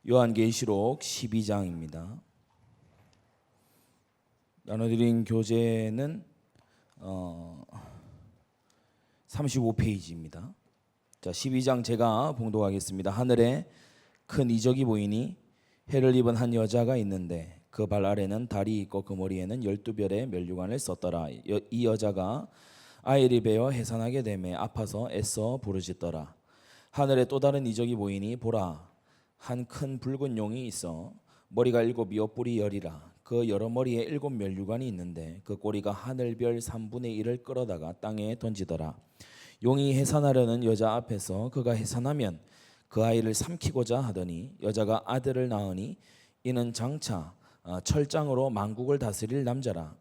요한계시록 12장입니다. 나눠드린 교재는 35페이지입니다. 자, 12장 제가 봉독하겠습니다. 하늘에 큰 이적이 보이니 해를 입은 한 여자가 있는데 그 발 아래는 달이 있고 그 머리에는 12별의 면류관을 썼더라. 이 여자가 아이를 베어 해산하게 되매 아파서 애써 부르짖더라. 하늘에 또 다른 이적이 보이니 보라, 한 큰 붉은 용이 있어 머리가 7이요 뿔이 10이라. 그 여러 머리에 7 면류관이 있는데 그 꼬리가 하늘별 3분의 1을 끌어다가 땅에 던지더라. 용이 해산하려는 여자 앞에서 그가 해산하면 그 아이를 삼키고자 하더니 여자가 아들을 낳으니 이는 장차 철장으로 만국을 다스릴 남자라.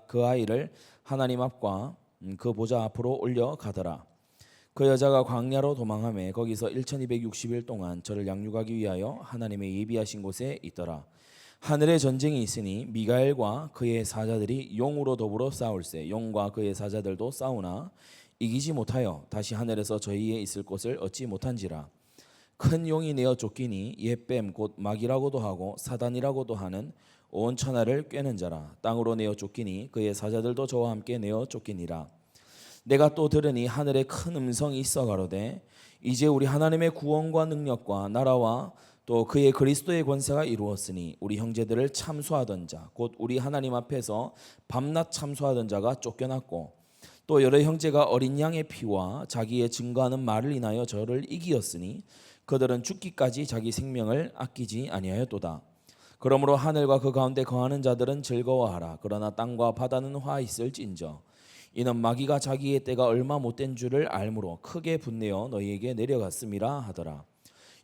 그 아이를 하나님 앞과 그 보좌 앞으로 올려가더라. 그 여자가 광야로 도망하며 거기서 1260일 동안 저를 양육하기 위하여 하나님의 예비하신 곳에 있더라. 하늘에 전쟁이 있으니 미가엘과 그의 사자들이 용으로 더불어 싸울세. 용과 그의 사자들도 싸우나 이기지 못하여 다시 하늘에서 저희에 있을 곳을 얻지 못한지라. 큰 용이 내어 쫓기니 옛뱀 곧 마귀라고도 하고 사단이라고도 하는 온 천하를 꿰는 자라. 땅으로 내어 쫓기니 그의 사자들도 저와 함께 내어 쫓기니라. 내가 또 들으니 하늘에 큰 음성이 있어 가로되 이제 우리 하나님의 구원과 능력과 나라와 또 그의 그리스도의 권세가 이루었으니 우리 형제들을 참수하던 자 곧 우리 하나님 앞에서 밤낮 참수하던 자가 쫓겨났고 또 여러 형제가 어린 양의 피와 자기의 증거하는 말을 인하여 저를 이기었으니 그들은 죽기까지 자기 생명을 아끼지 아니하였도다. 그러므로 하늘과 그 가운데 거하는 자들은 즐거워하라. 그러나 땅과 바다는 화 있을진저 이는 마귀가 자기의 때가 얼마 못된 줄을 알므로 크게 분내어 너희에게 내려갔음이라 하더라.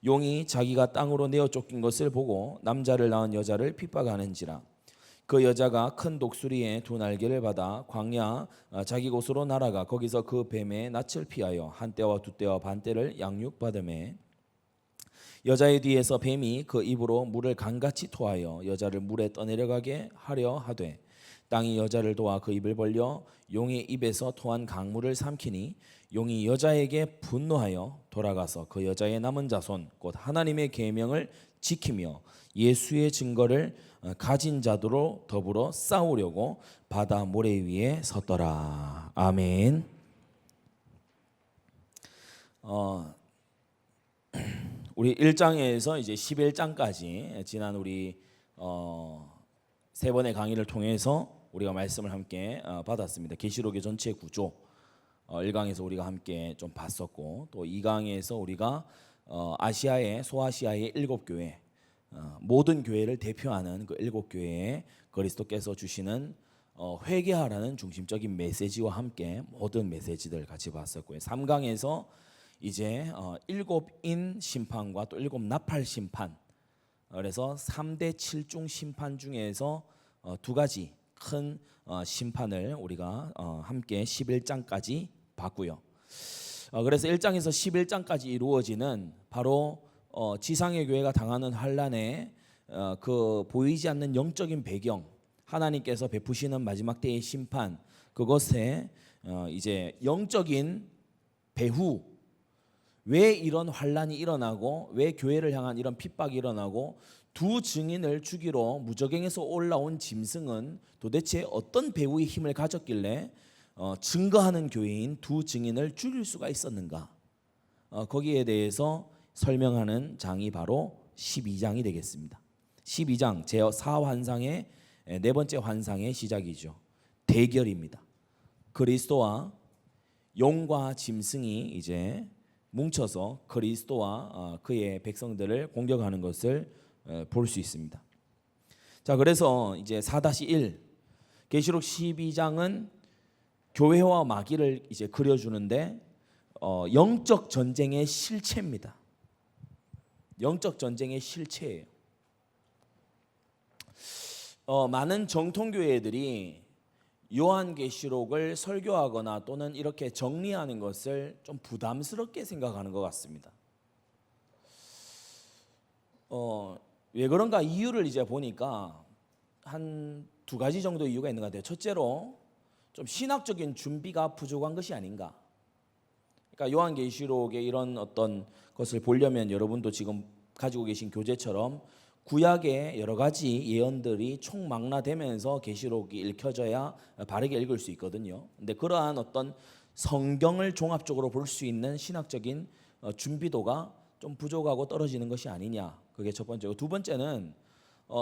용이 자기가 땅으로 내어 쫓긴 것을 보고 남자를 낳은 여자를 핍박하는지라. 그 여자가 큰 독수리의 2 날개를 받아 광야 자기 곳으로 날아가 거기서 그 뱀의 낯을 피하여 한때와 2때와 반때를 양육받으매 여자의 뒤에서 뱀이 그 입으로 물을 강같이 토하여 여자를 물에 떠내려가게 하려 하되 땅이 여자를 도와 그 입을 벌려 용의 입에서 토한 강물을 삼키니 용이 여자에게 분노하여 돌아가서 그 여자의 남은 자손 곧 하나님의 계명을 지키며 예수의 증거를 가진 자들로 더불어 싸우려고 바다 모래 위에 섰더라. 아멘. 우리 1장에서 이제 11장까지 지난 우리 3번의 강의를 통해서 우리가 말씀을 함께 받았습니다. 계시록의 전체 구조 1강에서 우리가 함께 좀 봤었고 또 2강에서 우리가 아시아의 소아시아의 7교회 모든 교회를 대표하는 그 7교회에 그리스도께서 주시는 회개하라는 중심적인 메시지와 함께 모든 메시지들 같이 봤었고요. 3강에서 이제 7인 심판과 또 7 나팔 심판, 그래서 3대 7중 심판 중에서 2가지 큰 심판을 우리가 함께 11장까지 봤고요. 그래서 1장에서 11장까지 이루어지는 바로 지상의 교회가 당하는 환난의 그 보이지 않는 영적인 배경, 하나님께서 베푸시는 마지막 때의 심판, 그것에 이제 영적인 배후, 왜 이런 환난이 일어나고 왜 교회를 향한 이런 핍박이 일어나고 2 증인을 죽이러 무저갱에서 올라온 짐승은 도대체 어떤 배후의 힘을 가졌길래 증거하는 교회인 2 증인을 죽일 수가 있었는가, 거기에 대해서 설명하는 장이 바로 12장이 되겠습니다. 12장 제4환상의 4번째 환상의 시작이죠. 대결입니다. 그리스도와 용과 짐승이 이제 뭉쳐서 그리스도와 그의 백성들을 공격하는 것을 볼 수 있습니다. 자, 그래서 이제 4-1 계시록 12장은 교회와 마귀를 이제 그려주는데 영적 전쟁의 실체입니다. 영적 전쟁의 실체예요. 많은 정통교회들이 요한계시록을 설교하거나 또는 이렇게 정리하는 것을 좀 부담스럽게 생각하는 것 같습니다. 왜 그런가 이유를 이제 보니까 한 2가지 정도 이유가 있는 것 같아요. 첫째로 좀 신학적인 준비가 부족한 것이 아닌가. 그러니까 요한계시록의 이런 어떤 것을 보려면 여러분도 지금 가지고 계신 교재처럼 구약의 여러 가지 예언들이 총망라되면서 계시록이 읽혀져야 바르게 읽을 수 있거든요. 근데 그러한 어떤 성경을 종합적으로 볼 수 있는 신학적인 준비도가 좀 부족하고 떨어지는 것이 아니냐. 그게 첫 번째고, 두 번째는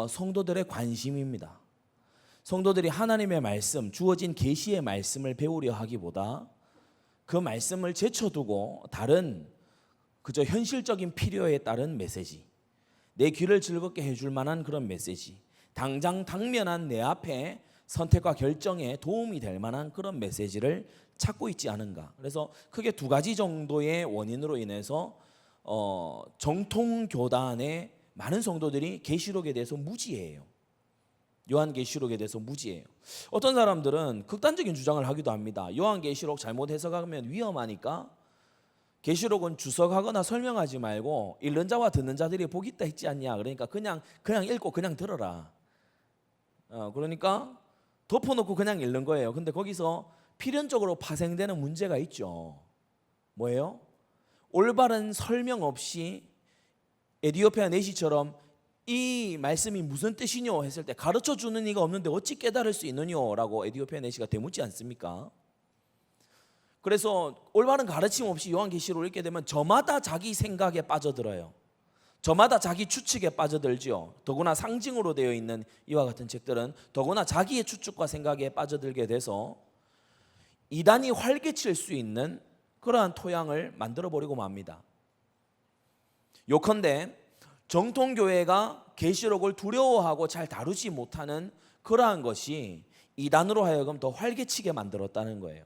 성도들의 관심입니다. 성도들이 하나님의 말씀, 주어진 계시의 말씀을 배우려 하기보다 그 말씀을 제쳐두고 다른 그저 현실적인 필요에 따른 메시지, 내 귀를 즐겁게 해줄 만한 그런 메시지, 당장 당면한 내 앞에 선택과 결정에 도움이 될 만한 그런 메시지를 찾고 있지 않은가. 그래서 크게 두 가지 정도의 원인으로 인해서 정통 교단의 많은 성도들이 계시록에 대해서 무지해요. 요한계시록에 대해서 무지해요. 어떤 사람들은 극단적인 주장을 하기도 합니다. 요한계시록 잘못 해석하면 위험하니까 계시록은 주석하거나 설명하지 말고 읽는 자와 듣는 자들이 복이 있다 했지 않냐. 그러니까 그냥 읽고 그냥 들어라. 그러니까 덮어놓고 그냥 읽는 거예요. 근데 거기서 필연적으로 파생되는 문제가 있죠. 뭐예요? 올바른 설명 없이 에디오피아 내시처럼 이 말씀이 무슨 뜻이뇨 했을 때 가르쳐 주는 이가 없는데 어찌 깨달을 수 있느뇨 라고 에디오피아 내시가 되묻지 않습니까? 그래서 올바른 가르침 없이 요한계시록을 읽게 되면 저마다 자기 생각에 빠져들어요. 저마다 자기 추측에 빠져들죠. 더구나 상징으로 되어 있는 이와 같은 책들은 더구나 자기의 추측과 생각에 빠져들게 돼서 이단이 활개칠 수 있는 그러한 토양을 만들어 버리고 맙니다. 요컨대 정통교회가 계시록을 두려워하고 잘 다루지 못하는 그러한 것이 이단으로 하여금 더 활개치게 만들었다는 거예요.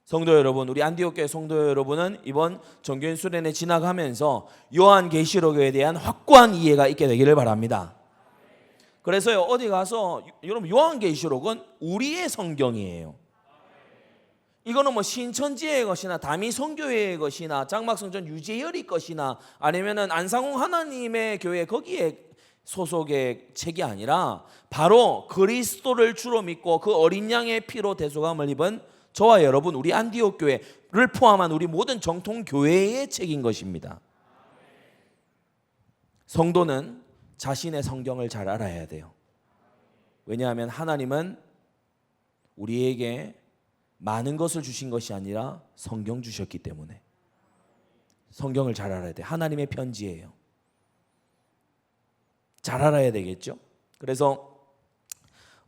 성도 여러분, 우리 안디옥교회 성도 여러분은 이번 정교인 수련회 지나가면서 요한계시록에 대한 확고한 이해가 있게 되기를 바랍니다. 그래서요, 어디 가서 여러분 요한계시록은 우리의 성경이에요. 이거는 뭐 신천지의 것이나 다미성교회의 것이나 장막성전 유재열의 것이나 아니면은 안상홍 하나님의 교회 거기에 소속의 책이 아니라 바로 그리스도를 주로 믿고 그 어린 양의 피로 대속함을 입은 저와 여러분 우리 안디옥 교회를 포함한 우리 모든 정통 교회의 책인 것입니다. 성도는 자신의 성경을 잘 알아야 돼요. 왜냐하면 하나님은 우리에게 많은 것을 주신 것이 아니라 성경 주셨기 때문에 성경을 잘 알아야 돼. 하나님의 편지예요. 잘 알아야 되겠죠. 그래서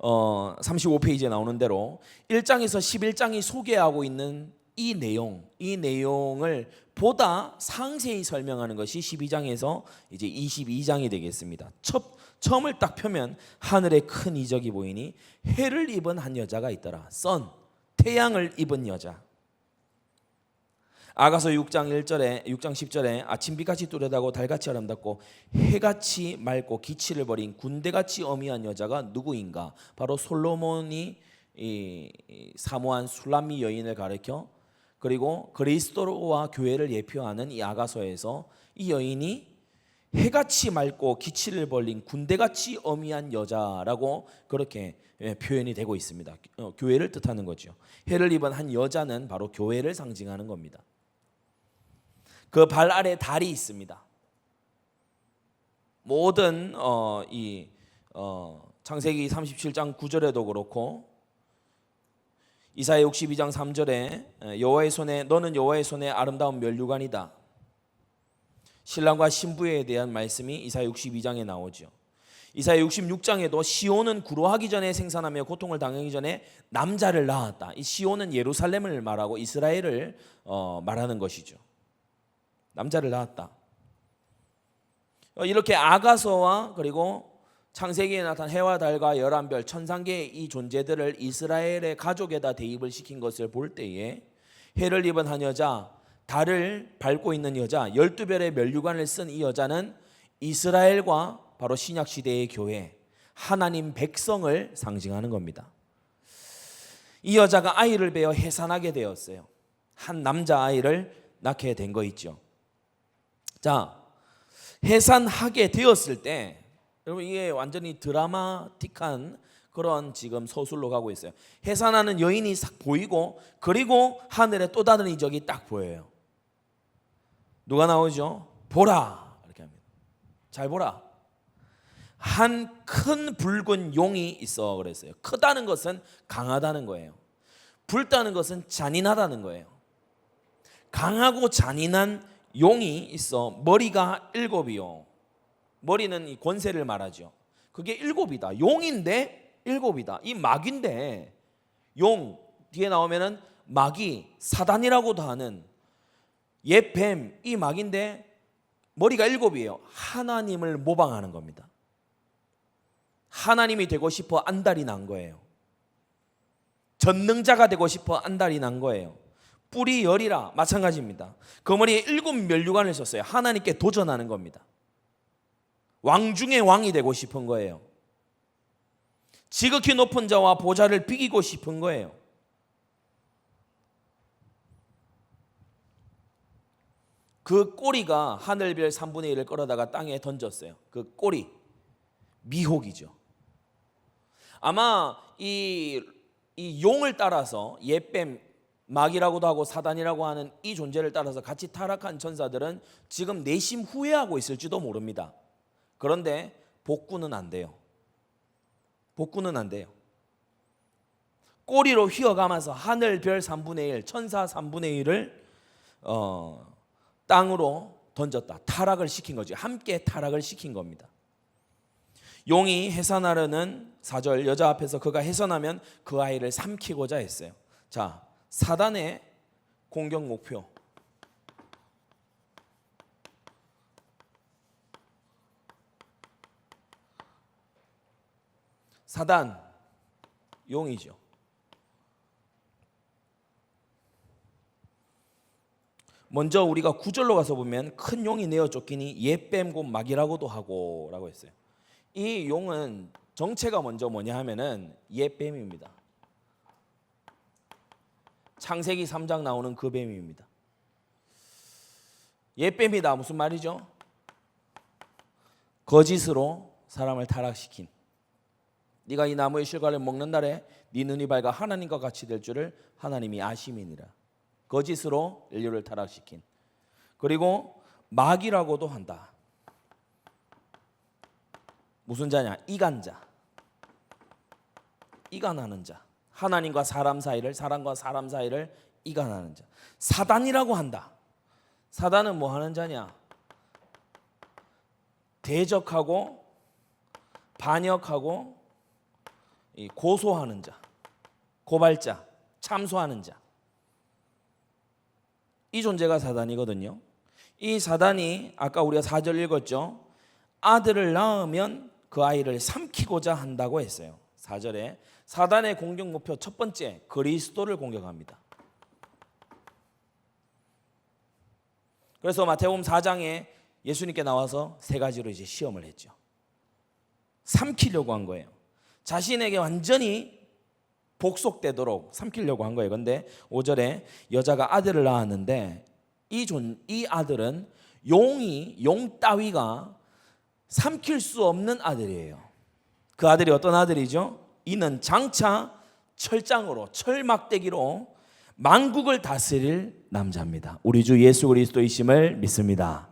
35페이지에 나오는 대로 1장에서 11장이 소개하고 있는 이 내용을 보다 상세히 설명하는 것이 12장에서 이제 22장이 되겠습니다. 처음을 딱 펴면 하늘에 큰 이적이 보이니 해를 입은 한 여자가 있더라. 태양을 입은 여자. 아가서 6장 10절에 아침빛같이 뚜렷하고 달같이 아름답고 해같이 맑고 기치를 벌인 군대같이 어미한 여자가 누구인가? 바로 솔로몬이 사모한 술람미 여인을 가리켜 그리고 그리스도와 교회를 예표하는 이 아가서에서 이 여인이 해같이 맑고 기치를 벌린 군대같이 어미한 여자라고 그렇게 표현이 되고 있습니다. 교회를 뜻하는 거죠. 해를 입은 한 여자는 바로 교회를 상징하는 겁니다. 그 발 아래 달이 있습니다. 모든 창세기 37장 9절에도 그렇고 이사야 62장 3절에 여호와의 손에 너는 여호와의 손에 아름다운 면류관이다. 신랑과 신부에 대한 말씀이 이사야 62장에 나오죠. 이사야 66장에도 시온은 구로하기 전에 생산하며 고통을 당하기 전에 남자를 낳았다. 이 시온은 예루살렘을 말하고 이스라엘을 말하는 것이죠. 남자를 낳았다. 이렇게 아가서와 그리고 창세기에 나타난 해와 달과 11별 천상계의 이 존재들을 이스라엘의 가족에다 대입을 시킨 것을 볼 때에 해를 입은 한 여자, 달을 밟고 있는 여자, 12별의 면류관을 쓴 이 여자는 이스라엘과 바로 신약시대의 교회, 하나님 백성을 상징하는 겁니다. 이 여자가 아이를 베어 해산하게 되었어요. 한 남자아이를 낳게 된 거 있죠. 자, 해산하게 되었을 때 여러분 이게 완전히 드라마틱한 그런 지금 서술로 가고 있어요. 해산하는 여인이 싹 보이고 그리고 하늘에 또 다른 이적이 딱 보여요. 누가 나오죠? 보라, 잘 보라. 한 큰 붉은 용이 있어 그랬어요. 크다는 것은 강하다는 거예요. 붉다는 것은 잔인하다는 거예요. 강하고 잔인한 용이 있어. 머리가 7이요. 머리는 이 권세를 말하죠. 그게 7이다. 용인데 7이다. 이 마귀인데, 용 뒤에 나오면은 마귀, 사단이라고도 하는 옛 뱀, 이 마귀인데 머리가 7이에요. 하나님을 모방하는 겁니다. 하나님이 되고 싶어 안달이 난 거예요. 전능자가 되고 싶어 안달이 난 거예요. 뿔이 열이라 마찬가지입니다. 그 머리에 7 면류관을 썼어요. 하나님께 도전하는 겁니다. 왕 중의 왕이 되고 싶은 거예요. 지극히 높은 자와 보좌를 비기고 싶은 거예요. 그 꼬리가 하늘별 3분의 1을 끌어다가 땅에 던졌어요. 그 꼬리, 미혹이죠. 아마 이 용을 따라서, 옛뱀, 마귀라고도 하고 사단이라고 하는 이 존재를 따라서 같이 타락한 천사들은 지금 내심 후회하고 있을지도 모릅니다. 그런데 복구는 안 돼요. 복구는 안 돼요. 꼬리로 휘어가면서 하늘 별 3분의 1, 천사 3분의 1을 땅으로 던졌다. 타락을 시킨 거죠. 함께 타락을 시킨 겁니다. 용이 해산하려는 4절, 여자 앞에서 그가 해산하면 그 아이를 삼키고자 했어요. 자, 사단의 공격 목표. 사단, 용이죠. 먼저 우리가 9절로 가서 보면 큰 용이 내어 쫓기니 옛뱀 곧 마귀라고도 하고 라고 했어요. 이 용은 정체가 먼저 뭐냐 하면은 옛뱀입니다. 창세기 3장 나오는 그 뱀입니다. 옛뱀이다 무슨 말이죠? 거짓으로 사람을 타락시킨. 네가 이 나무의 실과를 먹는 날에 네 눈이 밝아 하나님과 같이 될 줄을 하나님이 아심이니라. 거짓으로 인류를 타락시킨. 그리고 마귀라고도 한다. 무슨 자냐? 이간자. 이간하는 자. 하나님과 사람 사이를, 사람과 사람 사이를 이간하는 자. 사단이라고 한다. 사단은 뭐 하는 자냐? 대적하고 반역하고 고소하는 자, 고발자, 참소하는 자. 이 존재가 사단이거든요. 이 사단이 아까 우리가 4절 읽었죠. 아들을 낳으면 그 아이를 삼키고자 한다고 했어요. 4절에 사단의 공격 목표 첫 번째, 그리스도를 공격합니다. 그래서 마태복음 4장에 예수님께 나와서 3가지로 이제 시험을 했죠. 삼키려고 한 거예요. 자신에게 완전히 복속되도록 삼키려고 한 거예요. 그런데 5절에 여자가 아들을 낳았는데 이 아들은 용 따위가 삼킬 수 없는 아들이에요. 그 아들이 어떤 아들이죠? 이는 장차 철장으로, 철막대기로 만국을 다스릴 남자입니다. 우리 주 예수 그리스도이심을 믿습니다.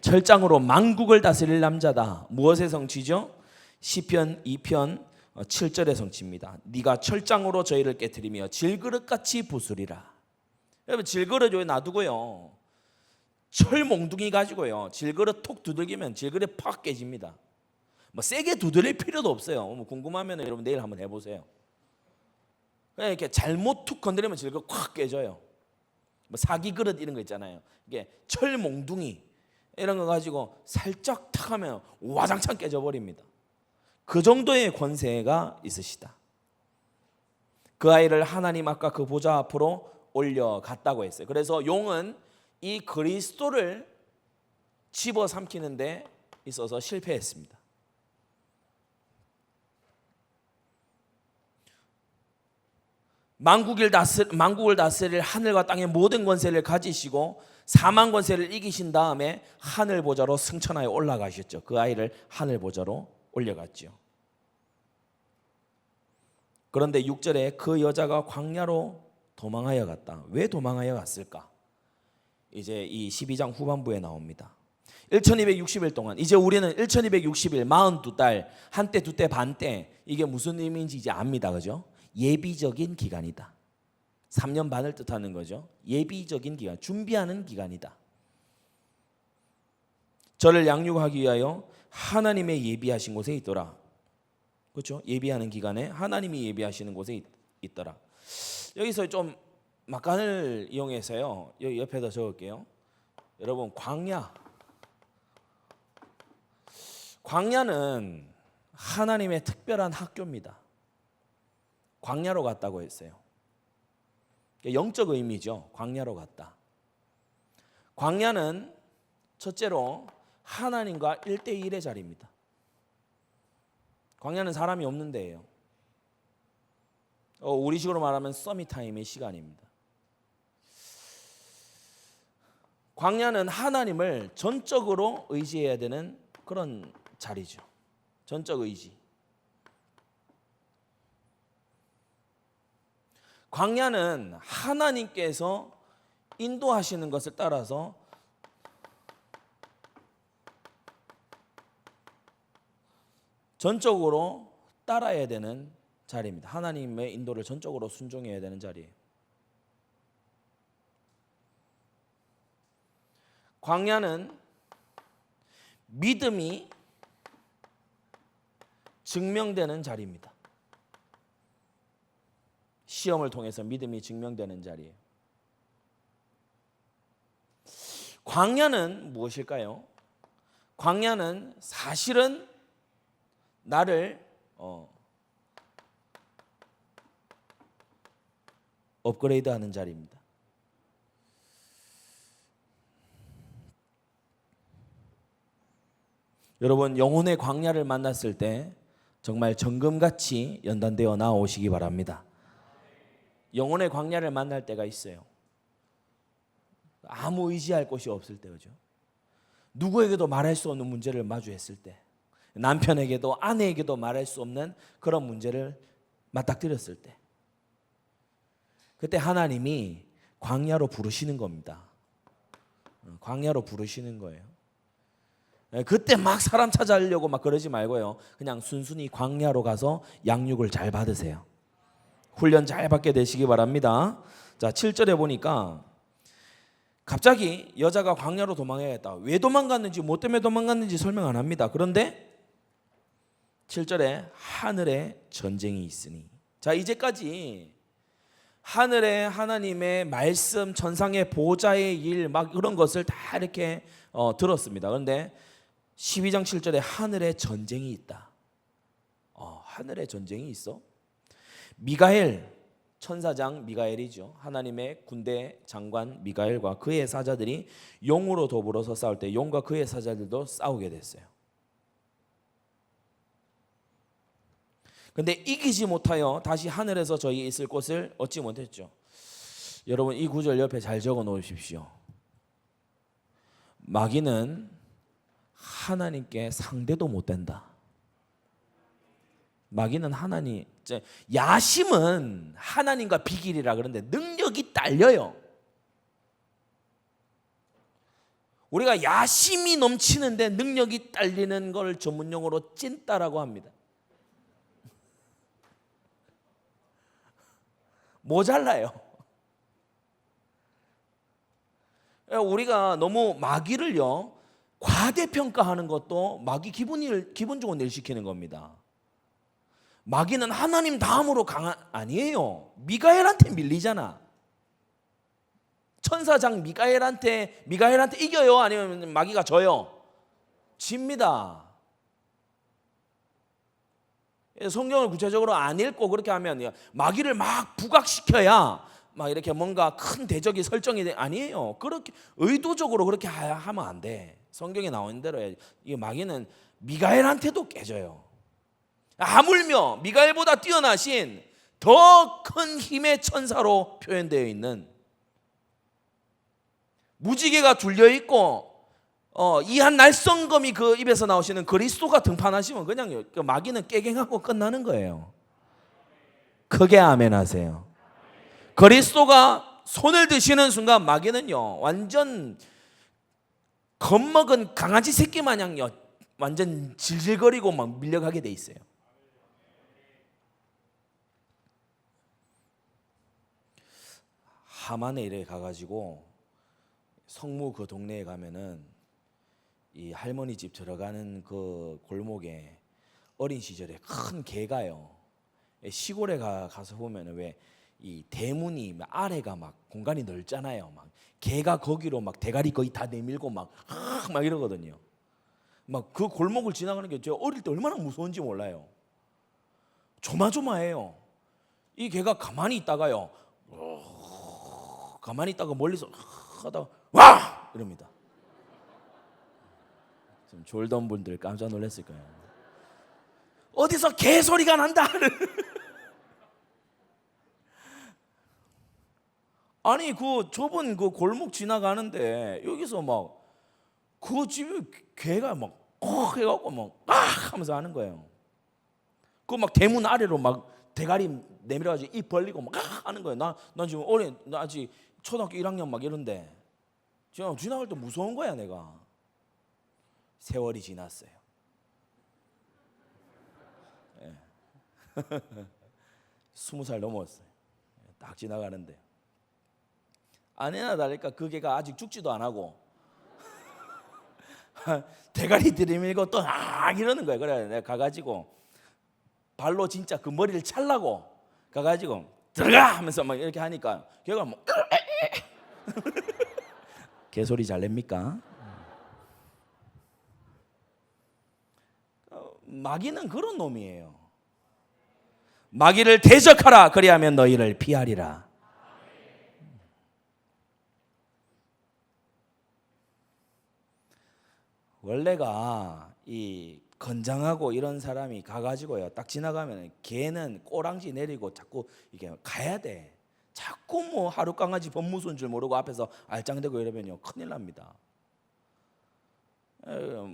철장으로 만국을 다스릴 남자다. 무엇의 성취죠? 시편 2편 7절의 성취입니다. 네가 철장으로 저희를 깨트리며 질그릇같이 부수리라. 여러분 질그릇 왜 놔두고요? 철 몽둥이 가지고요. 질그릇 톡 두들기면 질그릇 팍 깨집니다. 뭐 세게 두드릴 필요도 없어요. 뭐 궁금하면 여러분 내일 한번 해보세요. 그냥 이렇게 잘못 툭 건드리면 질그릇 콱 깨져요. 뭐 사기 그릇 이런 거 있잖아요. 이게 철 몽둥이 이런 거 가지고 살짝 탁 하면 와장창 깨져버립니다. 그 정도의 권세가 있으시다. 그 아이를 하나님 아까 그 보좌 앞으로 올려갔다고 했어요. 그래서 용은 이 그리스도를 집어삼키는 데 있어서 실패했습니다. 만국을 다스릴 하늘과 땅의 모든 권세를 가지시고 사망 권세를 이기신 다음에 하늘 보좌로 승천하여 올라가셨죠. 그 아이를 하늘 보좌로 올려갔죠. 그런데 6절에 그 여자가 광야로 도망하여 갔다. 왜 도망하여 갔을까? 이제 이 12장 후반부에 나옵니다. 1260일 동안, 이제 우리는 1260일 42달, 한때 두때 반때, 이게 무슨 의미인지 이제 압니다. 그죠? 예비적인 기간이다. 3년 반을 뜻하는 거죠. 예비적인 기간, 준비하는 기간이다. 저를 양육하기 위하여 하나님의 예비하신 곳에 있더라. 그렇죠? 예비하는 기간에 하나님이 예비하시는 곳에 있더라. 여기서 좀 막간을 이용해서요, 여기 옆에다 적을게요. 여러분, 광야는 하나님의 특별한 학교입니다. 광야로 갔다고 했어요. 영적 의미죠. 광야로 갔다. 광야는 첫째로 하나님과 1대1의 자리입니다. 광야는 사람이 없는 데예요. 우리식으로 말하면 서밋타임의 시간입니다. 광야는 하나님을 전적으로 의지해야 되는 그런 자리죠. 전적 의지. 광야는 하나님께서 인도하시는 것을 따라서 전적으로 따라야 되는 자리입니다. 하나님의 인도를 전적으로 순종해야 되는 자리예요. 광야는 믿음이 증명되는 자리입니다. 시험을 통해서 믿음이 증명되는 자리예요. 광야는 무엇일까요? 광야는 사실은 나를 업그레이드하는 자리입니다. 여러분, 영혼의 광야를 만났을 때 정말 정금같이 연단되어 나오시기 바랍니다. 영혼의 광야를 만날 때가 있어요. 아무 의지할 곳이 없을 때, 그죠? 누구에게도 말할 수 없는 문제를 마주했을 때, 남편에게도 아내에게도 말할 수 없는 그런 문제를 맞닥뜨렸을 때, 그때 하나님이 광야로 부르시는 겁니다. 광야로 부르시는 거예요. 그때 막 사람 찾아가려고 막 그러지 말고요, 그냥 순순히 광야로 가서 양육을 잘 받으세요. 훈련 잘 받게 되시기 바랍니다. 자, 7절에 보니까 갑자기 여자가 광야로 도망해야겠다. 왜 도망갔는지, 뭐 때문에 도망갔는지 설명 안 합니다. 그런데 7절에 하늘에 전쟁이 있으니. 자, 이제까지 하늘에 하나님의 말씀, 천상의 보좌의 일, 막 그런 것을 다 이렇게 들었습니다. 그런데 12장 7절에 하늘에 전쟁이 있다. 하늘에 전쟁이 있어? 미가엘, 천사장 미가엘이죠. 하나님의 군대 장관 미가엘과 그의 사자들이 용으로 더불어서 싸울 때 용과 그의 사자들도 싸우게 됐어요. 근데 이기지 못하여 다시 하늘에서 저희 있을 곳을 얻지 못했죠. 여러분, 이 구절 옆에 잘 적어 놓으십시오. 마귀는 하나님께 상대도 못 된다. 마귀는 하나님, 야심은 하나님과 비길이라 그러는데 능력이 딸려요. 우리가 야심이 넘치는데 능력이 딸리는 걸 전문용어로 찐따라고 합니다. 모자라요. 우리가 너무 마귀를요 과대평가하는 것도 마귀 기본적으로 일시키는 겁니다. 마귀는 하나님 다음으로 강한 아니에요. 미가엘한테 밀리잖아. 천사장 미가엘한테 이겨요? 아니면 마귀가 져요? 집니다. 성경을 구체적으로 안 읽고 그렇게 하면 마귀를 막 부각시켜야 막 이렇게 뭔가 큰 대적이 설정이 아니에요. 그렇게 의도적으로 그렇게 하면 안 돼. 성경에 나오는 대로 이 마귀는 미가엘한테도 깨져요. 하물며 미가엘보다 뛰어나신 더 큰 힘의 천사로 표현되어 있는, 무지개가 둘려 있고 이 한 날성검이 그 입에서 나오시는 그리스도가 등판하시면 그냥 그 마귀는 깨갱하고 끝나는 거예요. 크게 아멘 하세요. 그리스도가 손을 드시는 순간 마귀는요 완전 겁먹은 강아지 새끼 마냥요 완전 질질거리고 막 밀려가게 돼 있어요. 하만에 이래 가가지고 성무 그 동네에 가면은 이 할머니 집 들어가는 그 골목에 어린 시절에 큰 개가요. 시골에 가서 보면은 왜 이 대문이 아래가 막 공간이 넓잖아요. 막 개가 거기로 막 대가리 거의 다 내밀고 막 이러거든요. 막 그 골목을 지나가는 게 제가 어릴 때 얼마나 무서운지 몰라요. 조마조마해요. 이 개가 가만히 있다가요. 가만히 있다가 멀리서 하다가 와! 이럽니다. 좀 졸던 분들 깜짝 놀랐을 거예요. 어디서 개 소리가 난다. 아니 그 좁은 그 골목 지나가는데 여기서 막 그 집에 개가 막 해갖고 막 하면서 하는 거예요. 그 막 대문 아래로 막 대가리 내밀어가지고 입 벌리고 막 하는 거예요. 나 지금 나 아직 초등학교 1학년 막 이런데 지나갈 때 무서운 거야 내가. 세월이 지났어요. 20살 넘었어요. 딱 지나가는데 아내나 다를까 그 개가 아직 죽지도 안 하고 대가리 들이밀고 또 이러는 거예요. 그래 내가 가가지고 발로 진짜 그 머리를 찰라고 가가지고 들어가 하면서 막 이렇게 하니까 걔가 뭐 개소리 잘 냅니까? 마귀는 그런 놈이에요. 마귀를 대적하라 그리하면 너희를 피하리라. 원래가 이 건장하고 이런 사람이 가가지고요 딱 지나가면 걔는 꼬랑지 내리고 자꾸 이게 가야 돼. 자꾸 뭐 하루 강아지 법무소인 줄 모르고 앞에서 알짱대고 이러면요 큰일 납니다.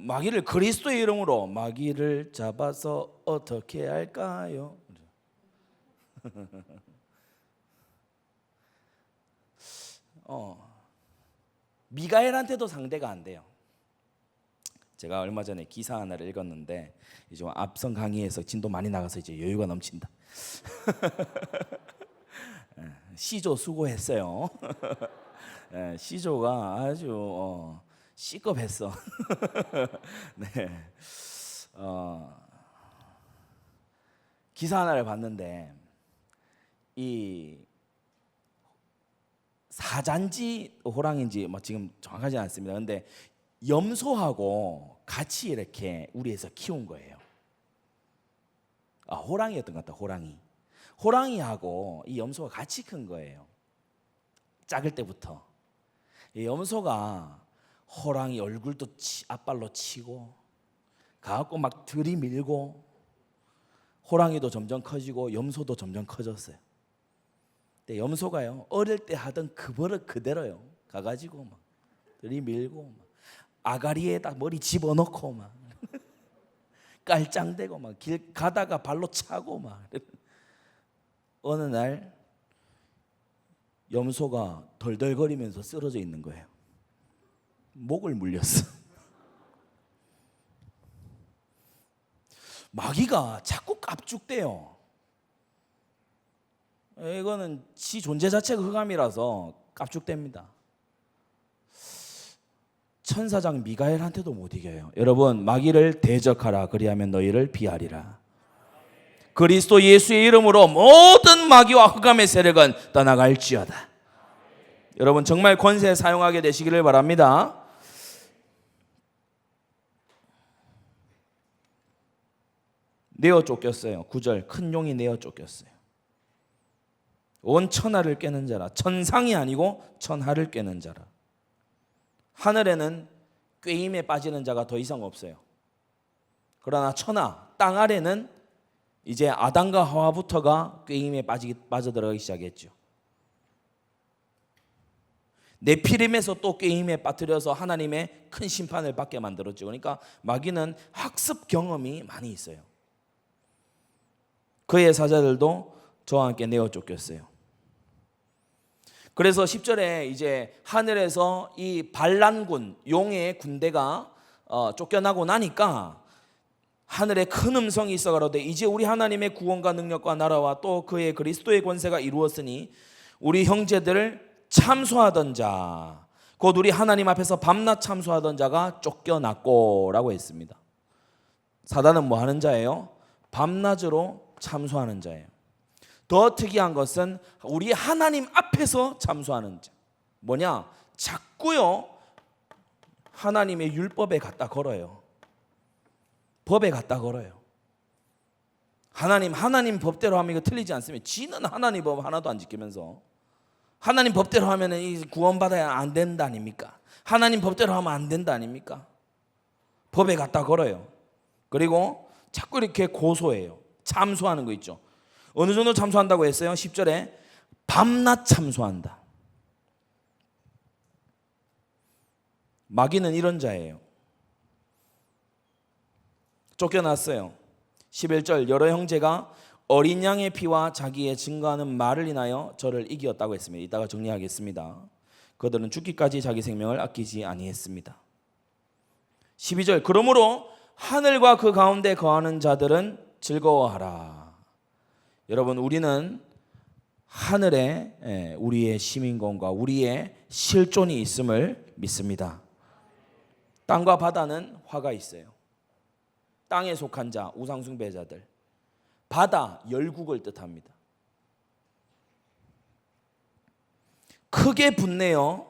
마귀를 그리스도의 이름으로 마귀를 잡아서 어떻게 할까요? 미가엘한테도 상대가 안 돼요. 제가 얼마 전에 기사 하나를 읽었는데 이제 앞선 강의에서 진도 많이 나가서 이제 여유가 넘친다. 시조 수고했어요. 시조가 아주 C급했어. 네. 기사 하나를 봤는데 이 사자인지 호랑인지 뭐 지금 정확하지 않습니다. 근데 염소하고 같이 이렇게 우리에서 키운 거예요. 호랑이였던 것 같다. 호랑이하고 이 염소가 같이 큰 거예요. 작을 때부터. 이 염소가 호랑이 얼굴도 앞발로 치고 가갖고 막 들이밀고 호랑이도 점점 커지고 염소도 점점 커졌어요. 근데 염소가요 어릴 때 하던 그 버릇 그대로요. 가가지고 막 들이밀고 막 아가리에다 머리 집어넣고 막 깔짱대고 막 길 가다가 발로 차고 막. 어느 날 염소가 덜덜거리면서 쓰러져 있는 거예요. 목을 물렸어. 마귀가 자꾸 깝죽대요. 이거는 지 존재 자체가 흑암이라서 깝죽댑니다. 천사장 미가엘한테도 못 이겨요. 여러분 마귀를 대적하라 그리하면 너희를 피하리라. 그리스도 예수의 이름으로 모든 마귀와 흑암의 세력은 떠나갈지어다. 여러분 정말 권세 사용하게 되시기를 바랍니다. 내어 쫓겼어요. 9절 큰 용이 내어 쫓겼어요. 온 천하를 깨는 자라. 천상이 아니고 천하를 깨는 자라. 하늘에는 꾀임에 빠지는 자가 더 이상 없어요. 그러나 천하 땅 아래는 이제 아담과 하와부터가 꾀임에 빠져들어가기 시작했죠. 네피림에서 또 꾀임에 빠뜨려서 하나님의 큰 심판을 받게 만들었죠. 그러니까 마귀는 학습 경험이 많이 있어요. 그의 사자들도 저와 함께 내어 쫓겼어요. 그래서 10절에 이제 하늘에서 이 반란군, 용의 군대가 쫓겨나고 나니까 하늘에 큰 음성이 있어 가로되 이제 우리 하나님의 구원과 능력과 나라와 또 그의 그리스도의 권세가 이루었으니 우리 형제들을 참소하던 자, 곧 우리 하나님 앞에서 밤낮 참소하던 자가 쫓겨났고 라고 했습니다. 사단은 뭐 하는 자예요? 밤낮으로 참소하는 자예요. 더 특이한 것은 우리 하나님 앞에서 참소하는 자. 뭐냐? 자꾸요 하나님의 율법에 갖다 걸어요. 법에 갖다 걸어요. 하나님 법대로 하면 이거 틀리지 않습니다. 지는 하나님 법 하나도 안 지키면서 하나님 법대로 하면 이 구원받아야 안 된다 아닙니까? 하나님 법대로 하면 안 된다 아닙니까? 법에 갖다 걸어요. 그리고 자꾸 이렇게 고소해요. 참소하는 거 있죠. 어느 정도 참소한다고 했어요? 10절에 밤낮 참소한다. 마귀는 이런 자예요. 쫓겨났어요. 11절 여러 형제가 어린 양의 피와 자기의 증거하는 말을 인하여 저를 이기었다고 했습니다. 이따가 정리하겠습니다. 그들은 죽기까지 자기 생명을 아끼지 아니했습니다. 12절 그러므로 하늘과 그 가운데 거하는 자들은 즐거워하라. 여러분 우리는 하늘에 우리의 시민권과 우리의 실존이 있음을 믿습니다. 땅과 바다는 화가 있어요. 땅에 속한 자, 우상숭배자들. 바다, 열국을 뜻합니다. 크게 분내어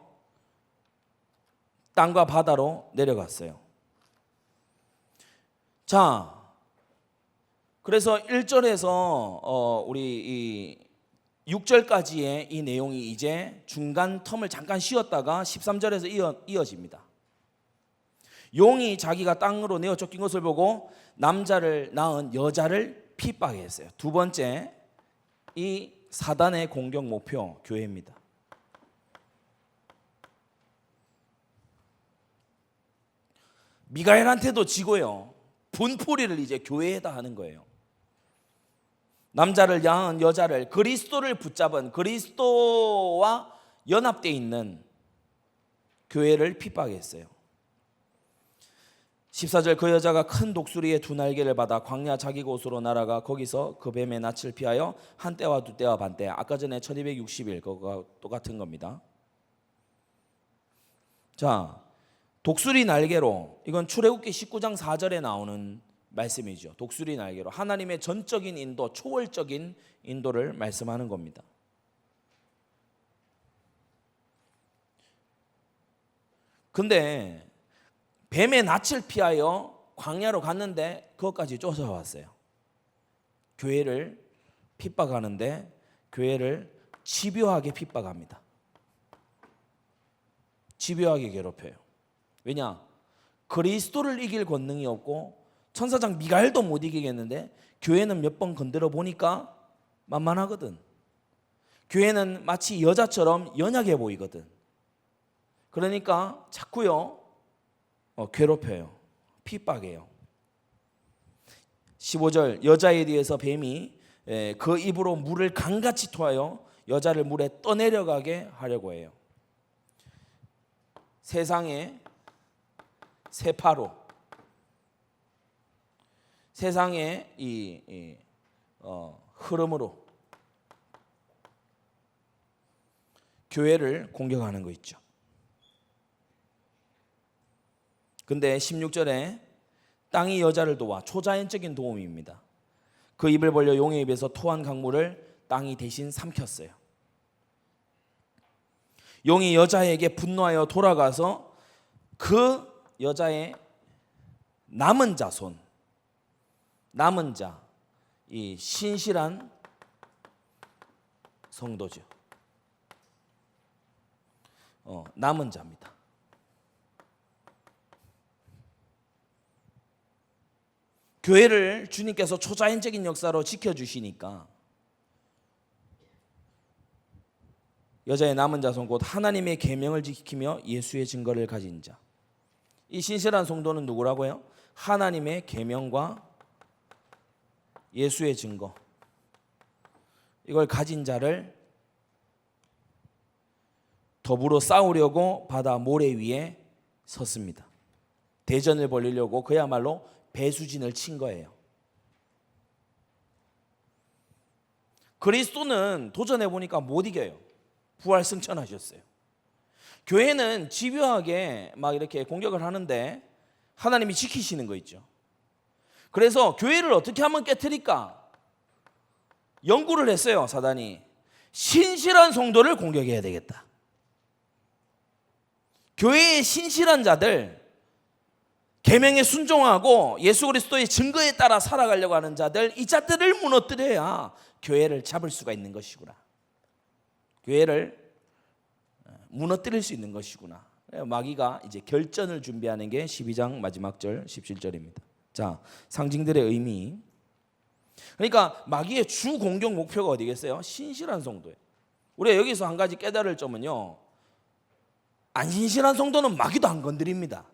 땅과 바다로 내려갔어요. 자, 그래서 1절에서 우리 6절까지의 이 내용이 이제 중간 텀을 잠깐 쉬었다가 13절에서 이어집니다. 용이 자기가 땅으로 내어 쫓긴 것을 보고 남자를 낳은 여자를 핍박해 했어요. 두 번째, 이 사단의 공격 목표 교회입니다. 미가엘한테도 지고요. 분풀이를 이제 교회에다 하는 거예요. 남자를 낳은 여자를 그리스도를 붙잡은 그리스도와 연합되어 있는 교회를 핍박했어요. 14절 그 여자가 큰 독수리의 두 날개를 받아 광야 자기 곳으로 날아가 거기서 그 뱀의 낯을 피하여 한 때와 두 때와 반 때, 아까 전에 1260일 그거가 똑같은 겁니다. 자, 독수리 날개로, 이건 출애굽기 19장 4절에 나오는 말씀이죠. 독수리 날개로 하나님의 전적인 인도, 초월적인 인도를 말씀하는 겁니다. 근데 뱀의 낯을 피하여 광야로 갔는데 그것까지 쫓아왔어요. 교회를 핍박하는데 교회를 집요하게 핍박합니다. 집요하게 괴롭혀요. 왜냐? 그리스도를 이길 권능이 없고 천사장 미가엘도 못 이기겠는데 교회는 몇 번 건드려 보니까 만만하거든. 교회는 마치 여자처럼 연약해 보이거든. 그러니까 자꾸요 괴롭혀요. 핍박해요. 15절 여자에 대해서 뱀이 그 입으로 물을 강같이 토하여 여자를 물에 떠내려가게 하려고 해요. 세상의 세파로, 세상의 이 흐름으로 교회를 공격하는 거 있죠. 근데 16절에 땅이 여자를 도와, 초자연적인 도움입니다. 그 입을 벌려 용의 입에서 토한 강물을 땅이 대신 삼켰어요. 용이 여자에게 분노하여 돌아가서 그 여자의 남은 자손, 남은 자, 이 신실한 성도죠. 남은 자입니다. 교회를 주님께서 초자연적인 역사로 지켜주시니까 여자의 남은 자손 곧 하나님의 계명을 지키며 예수의 증거를 가진 자. 이 신실한 성도는 누구라고요? 하나님의 계명과 예수의 증거, 이걸 가진 자를 더불어 싸우려고 바다 모래 위에 섰습니다. 대전을 벌이려고 그야말로 배수진을 친 거예요. 그리스도는 도전해 보니까 못 이겨요. 부활 승천하셨어요. 교회는 집요하게 막 이렇게 공격을 하는데 하나님이 지키시는 거 있죠. 그래서 교회를 어떻게 하면 깨트릴까 연구를 했어요. 사단이 신실한 성도를 공격해야 되겠다. 교회의 신실한 자들, 계명에 순종하고 예수 그리스도의 증거에 따라 살아가려고 하는 자들, 이 자들을 무너뜨려야 교회를 잡을 수가 있는 것이구나. 교회를 무너뜨릴 수 있는 것이구나. 마귀가 이제 결전을 준비하는 게 12장 마지막 절 17절입니다. 자, 상징들의 의미. 그러니까 마귀의 주 공격 목표가 어디겠어요? 신실한 성도예요. 우리가 여기서 한 가지 깨달을 점은요, 안 신실한 성도는 마귀도 안 건드립니다.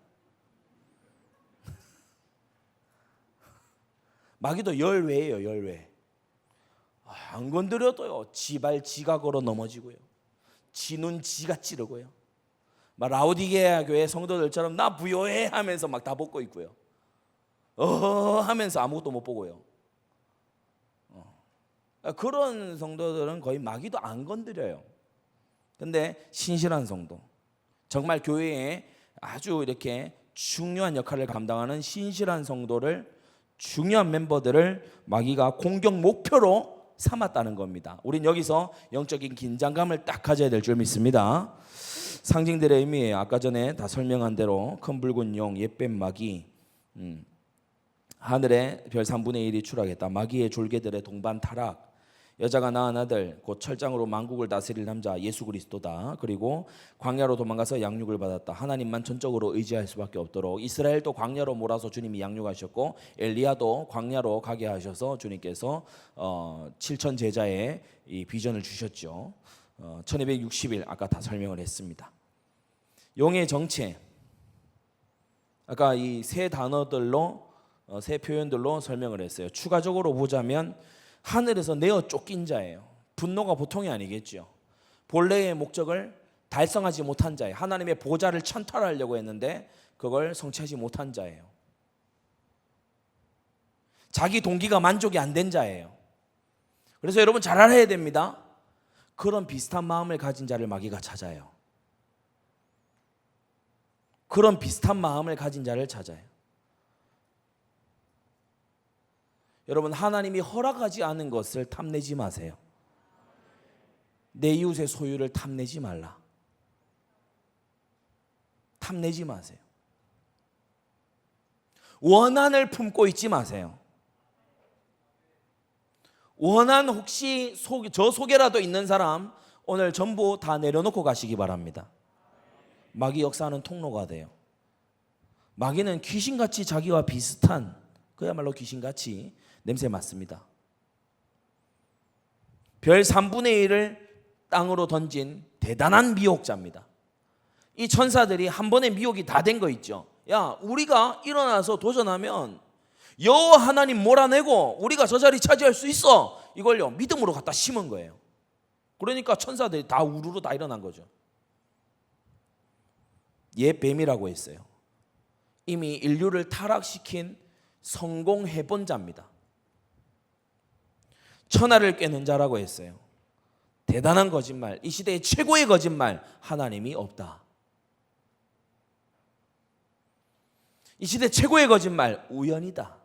마귀도 열외예요, 열외. 안 건드려도요, 지발 지각으로 넘어지고요, 지눈 지가 찌르고요, 막 라오디게아 교회 성도들처럼 나 부요해 하면서 막 다 벗고 있고요, 하면서 아무것도 못 보고요. 그런 성도들은 거의 마귀도 안 건드려요. 근데 신실한 성도, 정말 교회에 아주 이렇게 중요한 역할을 감당하는 신실한 성도를, 중요한 멤버들을 마귀가 공격 목표로 삼았다는 겁니다. 우린 여기서 영적인 긴장감을 딱 가져야 될 줄 믿습니다. 상징들의 의미예요. 아까 전에 다 설명한 대로 큰 붉은 용, 옛뱀 마귀, 하늘에 별 3분의 1이 추락했다. 마귀의 졸개들의 동반 타락, 여자가 낳은 아들, 곧 철장으로 만국을 다스릴 남자 예수 그리스도다. 그리고 광야로 도망가서 양육을 받았다. 하나님만 전적으로 의지할 수밖에 없도록 이스라엘도 광야로 몰아서 주님이 양육하셨고, 엘리야도 광야로 가게 하셔서 주님께서 7천 제자의 이 비전을 주셨죠. 1260일 아까 다 설명을 했습니다. 용의 정체, 아까 이 세 단어들로, 세 표현들로 설명을 했어요. 추가적으로 보자면 하늘에서 내어 쫓긴 자예요. 분노가 보통이 아니겠죠. 본래의 목적을 달성하지 못한 자예요. 하나님의 보좌를 찬탈하려고 했는데 그걸 성취하지 못한 자예요. 자기 동기가 만족이 안 된 자예요. 그래서 여러분 잘 알아야 됩니다. 그런 비슷한 마음을 가진 자를 마귀가 찾아요. 그런 비슷한 마음을 가진 자를 찾아요. 여러분, 하나님이 허락하지 않은 것을 탐내지 마세요. 내 이웃의 소유를 탐내지 말라. 탐내지 마세요. 원한을 품고 있지 마세요. 원한 혹시 저 속에라도 있는 사람 오늘 전부 다 내려놓고 가시기 바랍니다. 마귀 역사하는 통로가 돼요. 마귀는 귀신같이 자기와 비슷한, 그야말로 귀신같이 냄새 맡습니다. 별 3분의 1을 땅으로 던진 대단한 미혹자입니다. 이 천사들이 한 번에 미혹이 다 된 거 있죠. 야, 우리가 일어나서 도전하면 여호와 하나님 몰아내고 우리가 저 자리 차지할 수 있어. 이걸요 믿음으로 갖다 심은 거예요. 그러니까 천사들이 다 우르르 다 일어난 거죠. 옛 뱀이라고 했어요. 이미 인류를 타락시킨 성공해본 자입니다. 천하를 꿰는 자라고 했어요. 대단한 거짓말, 이 시대의 최고의 거짓말, 하나님이 없다. 이 시대 최고의 거짓말, 우연이다.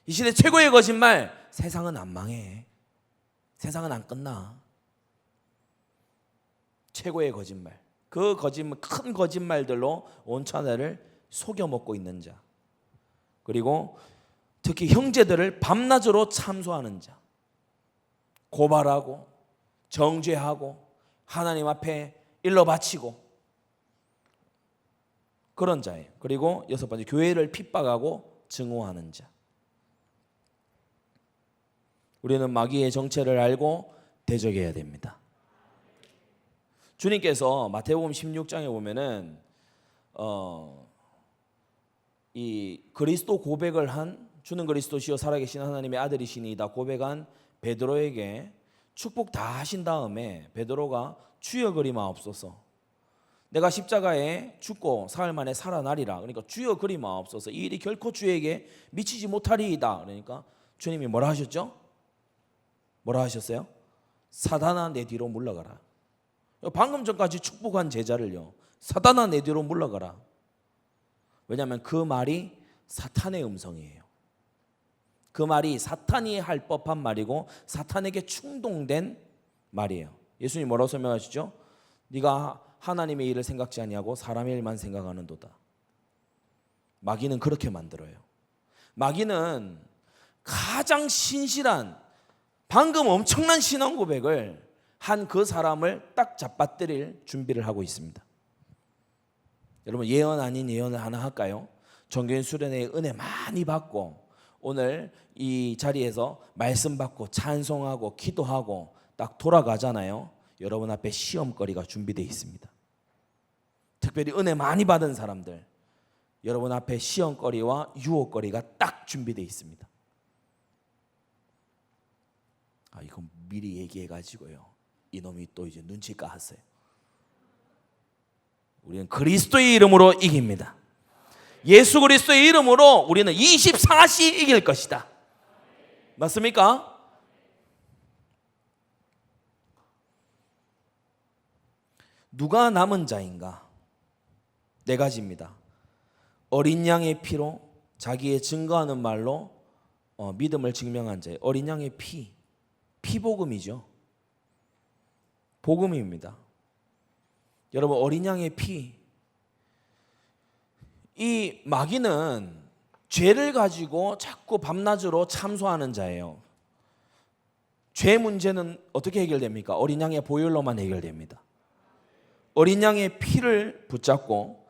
이 시대 최고의 거짓말, 세상은 안 망해. 세상은 안 끝나. 최고의 거짓말, 그 거짓말, 큰 거짓말들로 온 천하를 속여먹고 있는 자, 그리고 특히 형제들을 밤낮으로 참소하는 자, 고발하고 정죄하고 하나님 앞에 일러 바치고 그런 자예요. 그리고 여섯 번째, 교회를 핍박하고 증오하는 자. 우리는 마귀의 정체를 알고 대적해야 됩니다. 주님께서 마태복음 16장에 보면은 이 그리스도 고백을 한, 주는 그리스도시요 살아계신 하나님의 아들이시니이다 고백한 베드로에게 축복 다 하신 다음에 베드로가 주여 그리마옵소서, 내가 십자가에 죽고 사흘 만에 살아나리라. 그러니까 주여 그리마옵소서, 이 일이 결코 주에게 미치지 못하리이다. 그러니까 주님이 뭐라 하셨죠? 뭐라 하셨어요? 사단아 내 뒤로 물러가라. 방금 전까지 축복한 제자를요, 사단아 내 뒤로 물러가라. 왜냐하면 그 말이 사탄의 음성이에요. 그 말이 사탄이 할 법한 말이고 사탄에게 충동된 말이에요. 예수님 뭐라고 설명하시죠? 네가 하나님의 일을 생각지 아니하고 사람의 일만 생각하는도다. 마귀는 그렇게 만들어요. 마귀는 가장 신실한, 방금 엄청난 신앙 고백을 한 그 사람을 딱 잡아뜨릴 준비를 하고 있습니다. 여러분, 예언 아닌 예언을 하나 할까요? 정교인 수련회의 은혜 많이 받고 오늘 이 자리에서 말씀 받고 찬송하고 기도하고 딱 돌아가잖아요. 여러분 앞에 시험거리가 준비되어 있습니다. 특별히 은혜 많이 받은 사람들, 여러분 앞에 시험거리와 유혹거리가 딱 준비되어 있습니다. 이거 미리 얘기해가지고요, 이놈이 또 이제 눈치 까았어요. 우리는 그리스도의 이름으로 이깁니다. 예수 그리스도의 이름으로 우리는 24시 이길 것이다. 맞습니까? 누가 남은 자인가? 네 가지입니다. 어린 양의 피로 자기의 증거하는 말로 믿음을 증명한 자예요. 어린 양의 피, 피복음이죠. 복음입니다. 여러분, 어린 양의 피, 이 마귀는 죄를 가지고 자꾸 밤낮으로 참소하는 자예요. 죄 문제는 어떻게 해결됩니까? 어린 양의 보혈로만 해결됩니다. 어린 양의 피를 붙잡고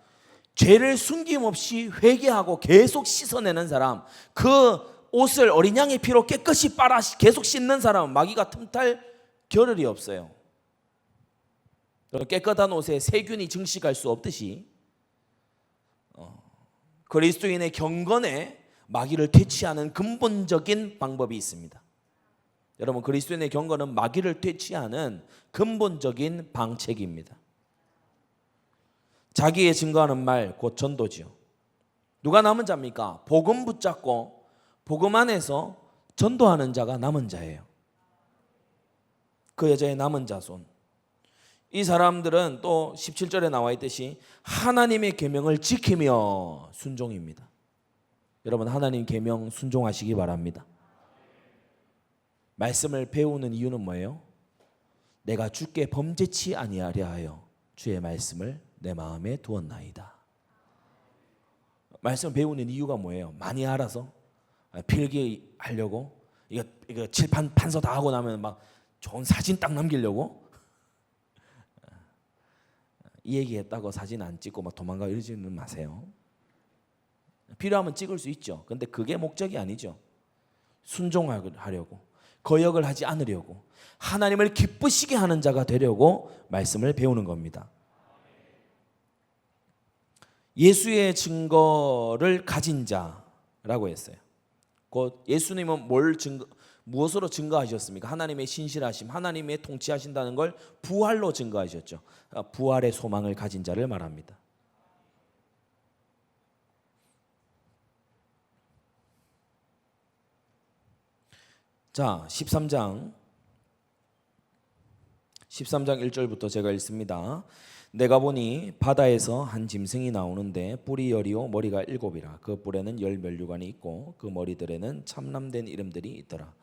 죄를 숨김없이 회개하고 계속 씻어내는 사람, 그 옷을 어린 양의 피로 깨끗이 빨아 계속 씻는 사람은 마귀가 틈탈 겨를이 없어요. 깨끗한 옷에 세균이 증식할 수 없듯이 그리스도인의 경건에 마귀를 퇴치하는 근본적인 방법이 있습니다. 여러분, 그리스도인의 경건은 마귀를 퇴치하는 근본적인 방책입니다. 자기의 증거하는 말, 곧 전도지요. 누가 남은 자입니까? 복음 붙잡고 복음 안에서 전도하는 자가 남은 자예요. 그 여자의 남은 자손. 이 사람들은 또 17절에 나와 있듯이 하나님의 계명을 지키며 순종입니다. 여러분, 하나님 계명 순종하시기 바랍니다. 말씀을 배우는 이유는 뭐예요? 내가 주께 범죄치 아니하려 하여 주의 말씀을 내 마음에 두었나이다. 말씀 배우는 이유가 뭐예요? 많이 알아서 필기하려고, 이거 칠판 판서 다 하고 나면 막 좋은 사진 딱 남기려고? 이 얘기했다고 사진 안 찍고 막 도망가 이러지는 마세요. 필요하면 찍을 수 있죠. 근데 그게 목적이 아니죠. 순종하려고, 거역을 하지 않으려고, 하나님을 기쁘시게 하는 자가 되려고 말씀을 배우는 겁니다. 예수의 증거를 가진 자라고 했어요. 곧 예수님은 무엇으로 증거하셨습니까? 하나님의 신실하심, 하나님의 통치하신다는 걸 부활로 증거하셨죠. 부활의 소망을 가진 자를 말합니다. 자, 13장 1절부터 제가 읽습니다. 내가 보니 바다에서 한 짐승이 나오는데 뿔이 10이요 머리가 7이라. 그 뿔에는 10면류관이 있고 그 머리들에는 참남된 이름들이 있더라.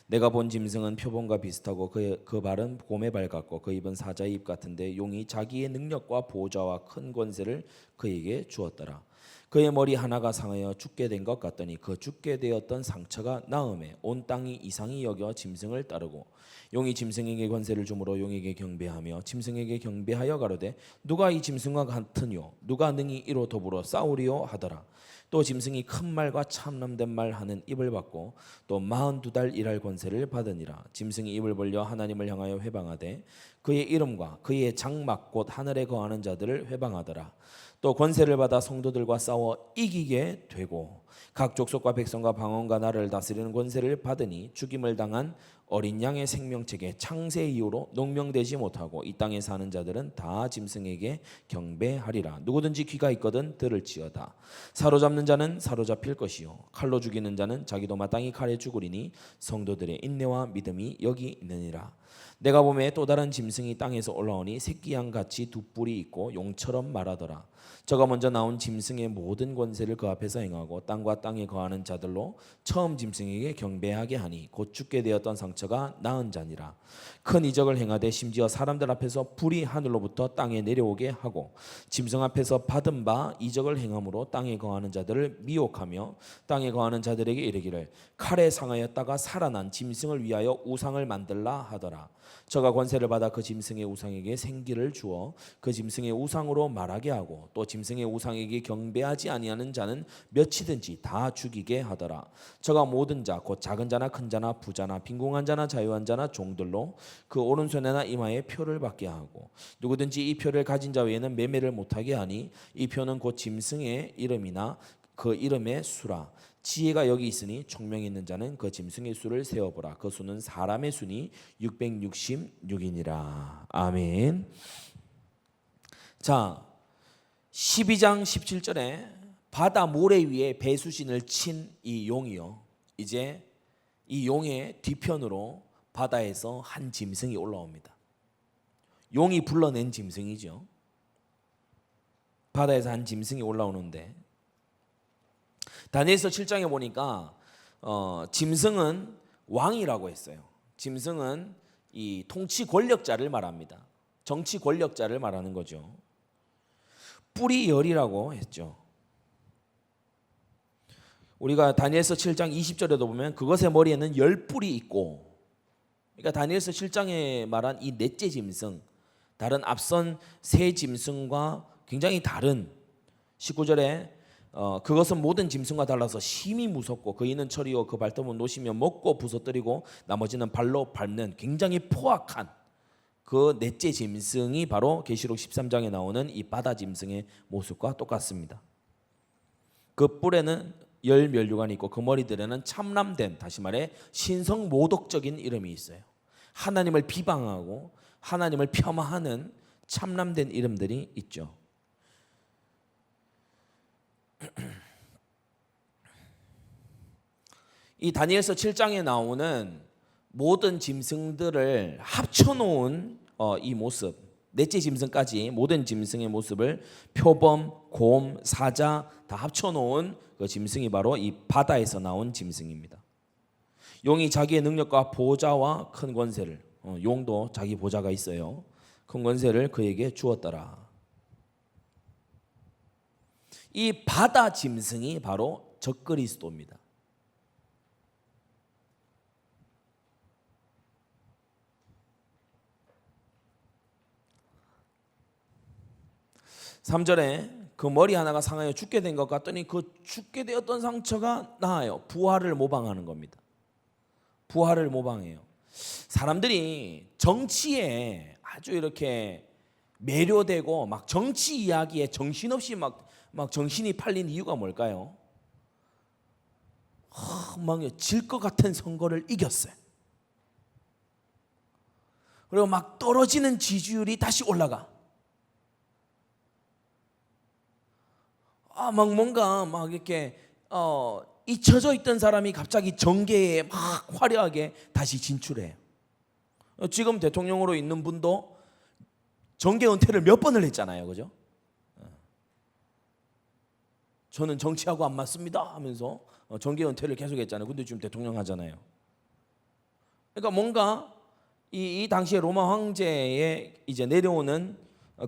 내가 본 짐승은 표범과 비슷하고 그 발은 곰의 발 같고 그 입은 사자의 입 같은데 용이 자기의 능력과 보좌와 큰 권세를 그에게 주었더라. 그의 머리 하나가 상하여 죽게 된 것 같더니 그 죽게 되었던 상처가 나음에 온 땅이 이상히 여겨 짐승을 따르고 용이 짐승에게 권세를 주므로 용에게 경배하며 짐승에게 경배하여 가로되 누가 이 짐승과 같으뇨 누가 능히 이로 더불어 싸우리요 하더라. 또 짐승이 큰 말과 참남된 말 하는 입을 받고 또 42달 일할 권세를 받으니라. 짐승이 입을 벌려 하나님을 향하여 회방하되 그의 이름과 그의 장막 곧 하늘에 거하는 자들을 회방하더라. 또 권세를 받아 성도들과 싸워 이기게 되고 각 족속과 백성과 방언과 나라를 다스리는 권세를 받으니 죽임을 당한 어린 양의 생명책에 창세 이후로 농명되지 못하고 이 땅에 사는 자들은 다 짐승에게 경배하리라. 누구든지 귀가 있거든 들을지어다. 사로잡는 자는 사로잡힐 것이요 칼로 죽이는 자는 자기도 마땅히 칼에 죽으리니 성도들의 인내와 믿음이 여기 있느니라. 내가 보매 또 다른 짐승이 땅에서 올라오니 새끼 양같이 두 뿔이 있고 용처럼 말하더라. 저가 먼저 나온 짐승의 모든 권세를 그 앞에서 행하고 땅과 땅에 거하는 자들로 처음 짐승에게 경배하게 하니 곧 죽게 되었던 상처가 나은 자니라. 큰 이적을 행하되 심지어 사람들 앞에서 불이 하늘로부터 땅에 내려오게 하고 짐승 앞에서 받은 바 이적을 행함으로 땅에 거하는 자들을 미혹하며 땅에 거하는 자들에게 이르기를 칼에 상하였다가 살아난 짐승을 위하여 우상을 만들라 하더라. 저가 권세를 받아 그 짐승의 우상에게 생기를 주어 그 짐승의 우상으로 말하게 하고 또 짐승의 우상에게 경배하지 아니하는 자는 몇이든지 다 죽이게 하더라. 저가 모든 자 곧 작은 자나 큰 자나 부자나 빈궁한 자나 자유한 자나 종들로 그 오른손에나 이마에 표를 받게 하고 누구든지 이 표를 가진 자 외에는 매매를 못하게 하니 이 표는 곧 짐승의 이름이나 그 이름의 수라. 지혜가 여기 있으니 총명 있는 자는 그 짐승의 수를 세어보라. 그 수는 사람의 수니 666이니라. 아멘. 자, 12장 17절에 바다 모래 위에 배수신을 친 이 용이요, 이제 이 용의 뒤편으로 바다에서 한 짐승이 올라옵니다. 용이 불러낸 짐승이죠. 바다에서 한 짐승이 올라오는데 다니엘서 7장에 보니까 짐승은 왕이라고 했어요. 짐승은 이 통치 권력자를 말합니다. 정치 권력자를 말하는 거죠. 뿔이 열이라고 했죠. 우리가 다니엘서 7장 20절에도 보면 그것의 머리에는 10뿔이 있고, 그러니까 다니엘서 7장에 말한 이 넷째 짐승, 다른 앞선 세 짐승과 굉장히 다른 19절에 그것은 모든 짐승과 달라서 심히 무섭고 그이는 철이요 그 발톱은 노시며 먹고 부서뜨리고 나머지는 발로 밟는 굉장히 포악한 그 넷째 짐승이 바로 계시록 13장에 나오는 이 바다 짐승의 모습과 똑같습니다. 그 뿔에는 열 면류관이 있고 그 머리들에는 참람된, 다시 말해 신성모독적인 이름이 있어요. 하나님을 비방하고 하나님을 폄하하는 참람된 이름들이 있죠. 이 다니엘서 7장에 나오는 모든 짐승들을 합쳐놓은 이 모습, 넷째 짐승까지 모든 짐승의 모습을 표범, 곰, 사자 다 합쳐놓은 그 짐승이 바로 이 바다에서 나온 짐승입니다. 용이 자기의 능력과 보좌와 큰 권세를, 용도 자기 보좌가 있어요. 큰 권세를 그에게 주었더라. 이 바다 짐승이 바로 적그리스도입니다. (3절에) 그 머리 하나가 상하여 죽게 된 것 같더니 그 죽게 되었던 상처가 나아요. 부활을 모방하는 겁니다. 부활을 모방해요. 사람들이 정치에 아주 이렇게 매료되고 막 정치 이야기에 정신없이 막 정신이 팔린 이유가 뭘까요? 막 질 것 같은 선거를 이겼어요. 그리고 막 떨어지는 지지율이 다시 올라가. 막 뭔가 막 이렇게 잊혀져 있던 사람이 갑자기 정계에 막 화려하게 다시 진출해요. 지금 대통령으로 있는 분도 정계 은퇴를 몇 번을 했잖아요, 그죠? 저는 정치하고 안 맞습니다 하면서 정계 은퇴를 계속했잖아요. 근데 지금 대통령 하잖아요. 그러니까 뭔가 이 당시에 로마 황제에 이제 내려오는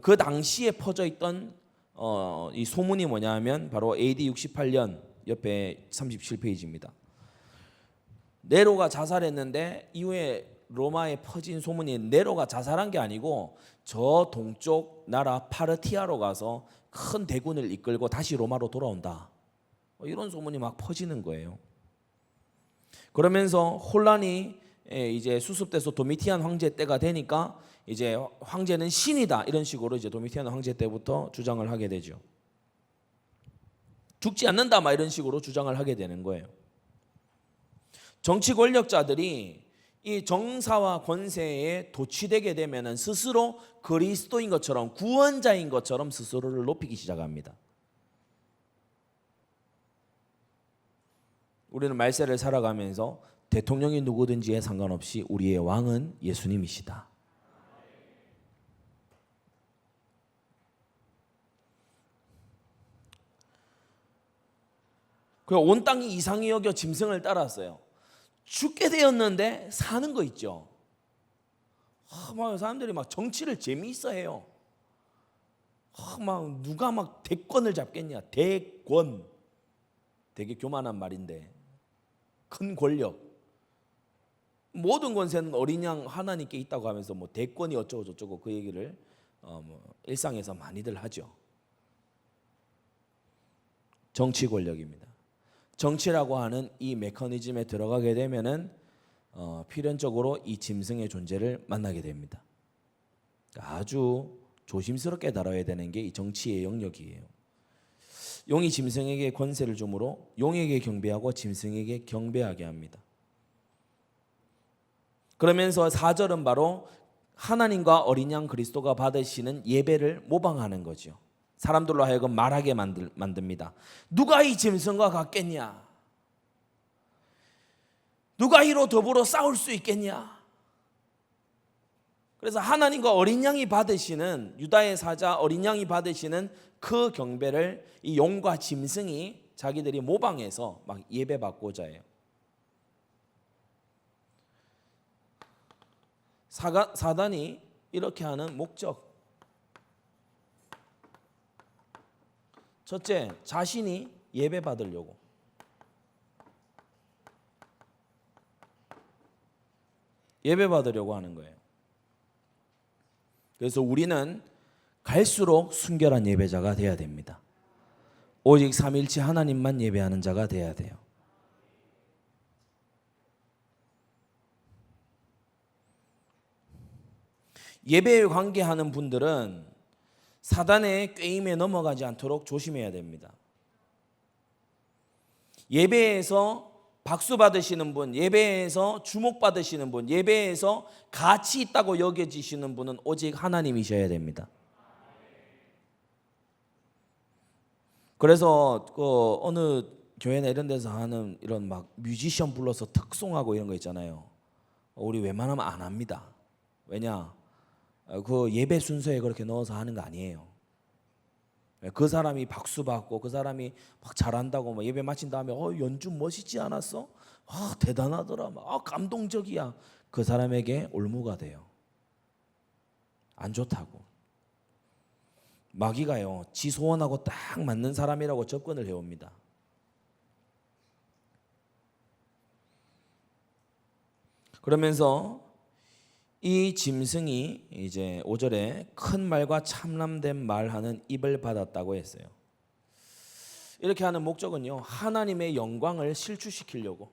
그 당시에 퍼져 있던 이 소문이 뭐냐면 바로 AD 68년 옆에 37페이지입니다. 네로가 자살했는데 이후에 로마에 퍼진 소문이 네로가 자살한 게 아니고 저 동쪽 나라 파르티아로 가서 큰 대군을 이끌고 다시 로마로 돌아온다. 이런 소문이 막 퍼지는 거예요. 그러면서 혼란이 이제 수습돼서 도미티안 황제 때가 되니까 이제 황제는 신이다 이런 식으로 이제 도미티안 황제 때부터 주장을 하게 되죠. 죽지 않는다 막 이런 식으로 주장을 하게 되는 거예요. 정치 권력자들이 이 정사와 권세에 도취되게 되면은 스스로 그리스도인 것처럼 구원자인 것처럼 스스로를 높이기 시작합니다. 우리는 말세를 살아가면서 대통령이 누구든지에 상관없이 우리의 왕은 예수님이시다. 온 땅이 이상히 여겨 짐승을 따랐어요. 죽게 되었는데 사는 거 있죠. 막 사람들이 막 정치를 재미있어 해요. 막 누가 막 대권을 잡겠냐. 대권. 되게 교만한 말인데 큰 권력. 모든 권세는 어린 양 하나님께 있다고 하면서 뭐 대권이 어쩌고 저쩌고 그 얘기를 일상에서 많이들 하죠. 정치 권력입니다. 정치라고 하는 이 메커니즘에 들어가게 되면은 필연적으로 이 짐승의 존재를 만나게 됩니다. 아주 조심스럽게 다뤄야 되는 게 이 정치의 영역이에요. 용이 짐승에게 권세를 주므로 용에게 경배하고 짐승에게 경배하게 합니다. 그러면서 4절은 바로 하나님과 어린 양 그리스도가 받으시는 예배를 모방하는 거죠. 사람들로 하여금 말하게 만듭니다. 누가 이 짐승과 같겠냐? 누가 이로 더불어 싸울 수 있겠냐? 그래서 하나님과 어린 양이 받으시는, 유다의 사자 어린 양이 받으시는 그 경배를 이 용과 짐승이 자기들이 모방해서 막 예배받고자 해요. 사단이 이렇게 하는 목적, 첫째, 자신이 예배받으려고. 예배받으려고 하는 거예요. 그래서 우리는 갈수록 순결한 예배자가 되어야 됩니다. 오직 삼일체 하나님만 예배하는 자가 되어야 돼요. 예배에 관계하는 분들은 사단의 꾀임에 넘어가지 않도록 조심해야 됩니다. 예배에서 박수 받으시는 분, 예배에서 주목 받으시는 분, 예배에서 가치 있다고 여겨지시는 분은 오직 하나님이셔야 됩니다. 그래서 어느 교회나 이런 데서 하는 이런 막 뮤지션 불러서 특송하고 이런 거 있잖아요. 우리 웬만하면 안 합니다. 왜냐? 그 예배 순서에 그렇게 넣어서 하는 거 아니에요. 그 사람이 박수 받고 그 사람이 막 잘한다고 막 예배 마친 다음에 연주 멋있지 않았어? 대단하더라. 막 감동적이야. 그 사람에게 올무가 돼요. 안 좋다고. 마귀가요, 지 소원하고 딱 맞는 사람이라고 접근을 해옵니다. 그러면서 이 짐승이 이제 5절에 큰 말과 참람된 말하는 입을 받았다고 했어요. 이렇게 하는 목적은요, 하나님의 영광을 실추시키려고.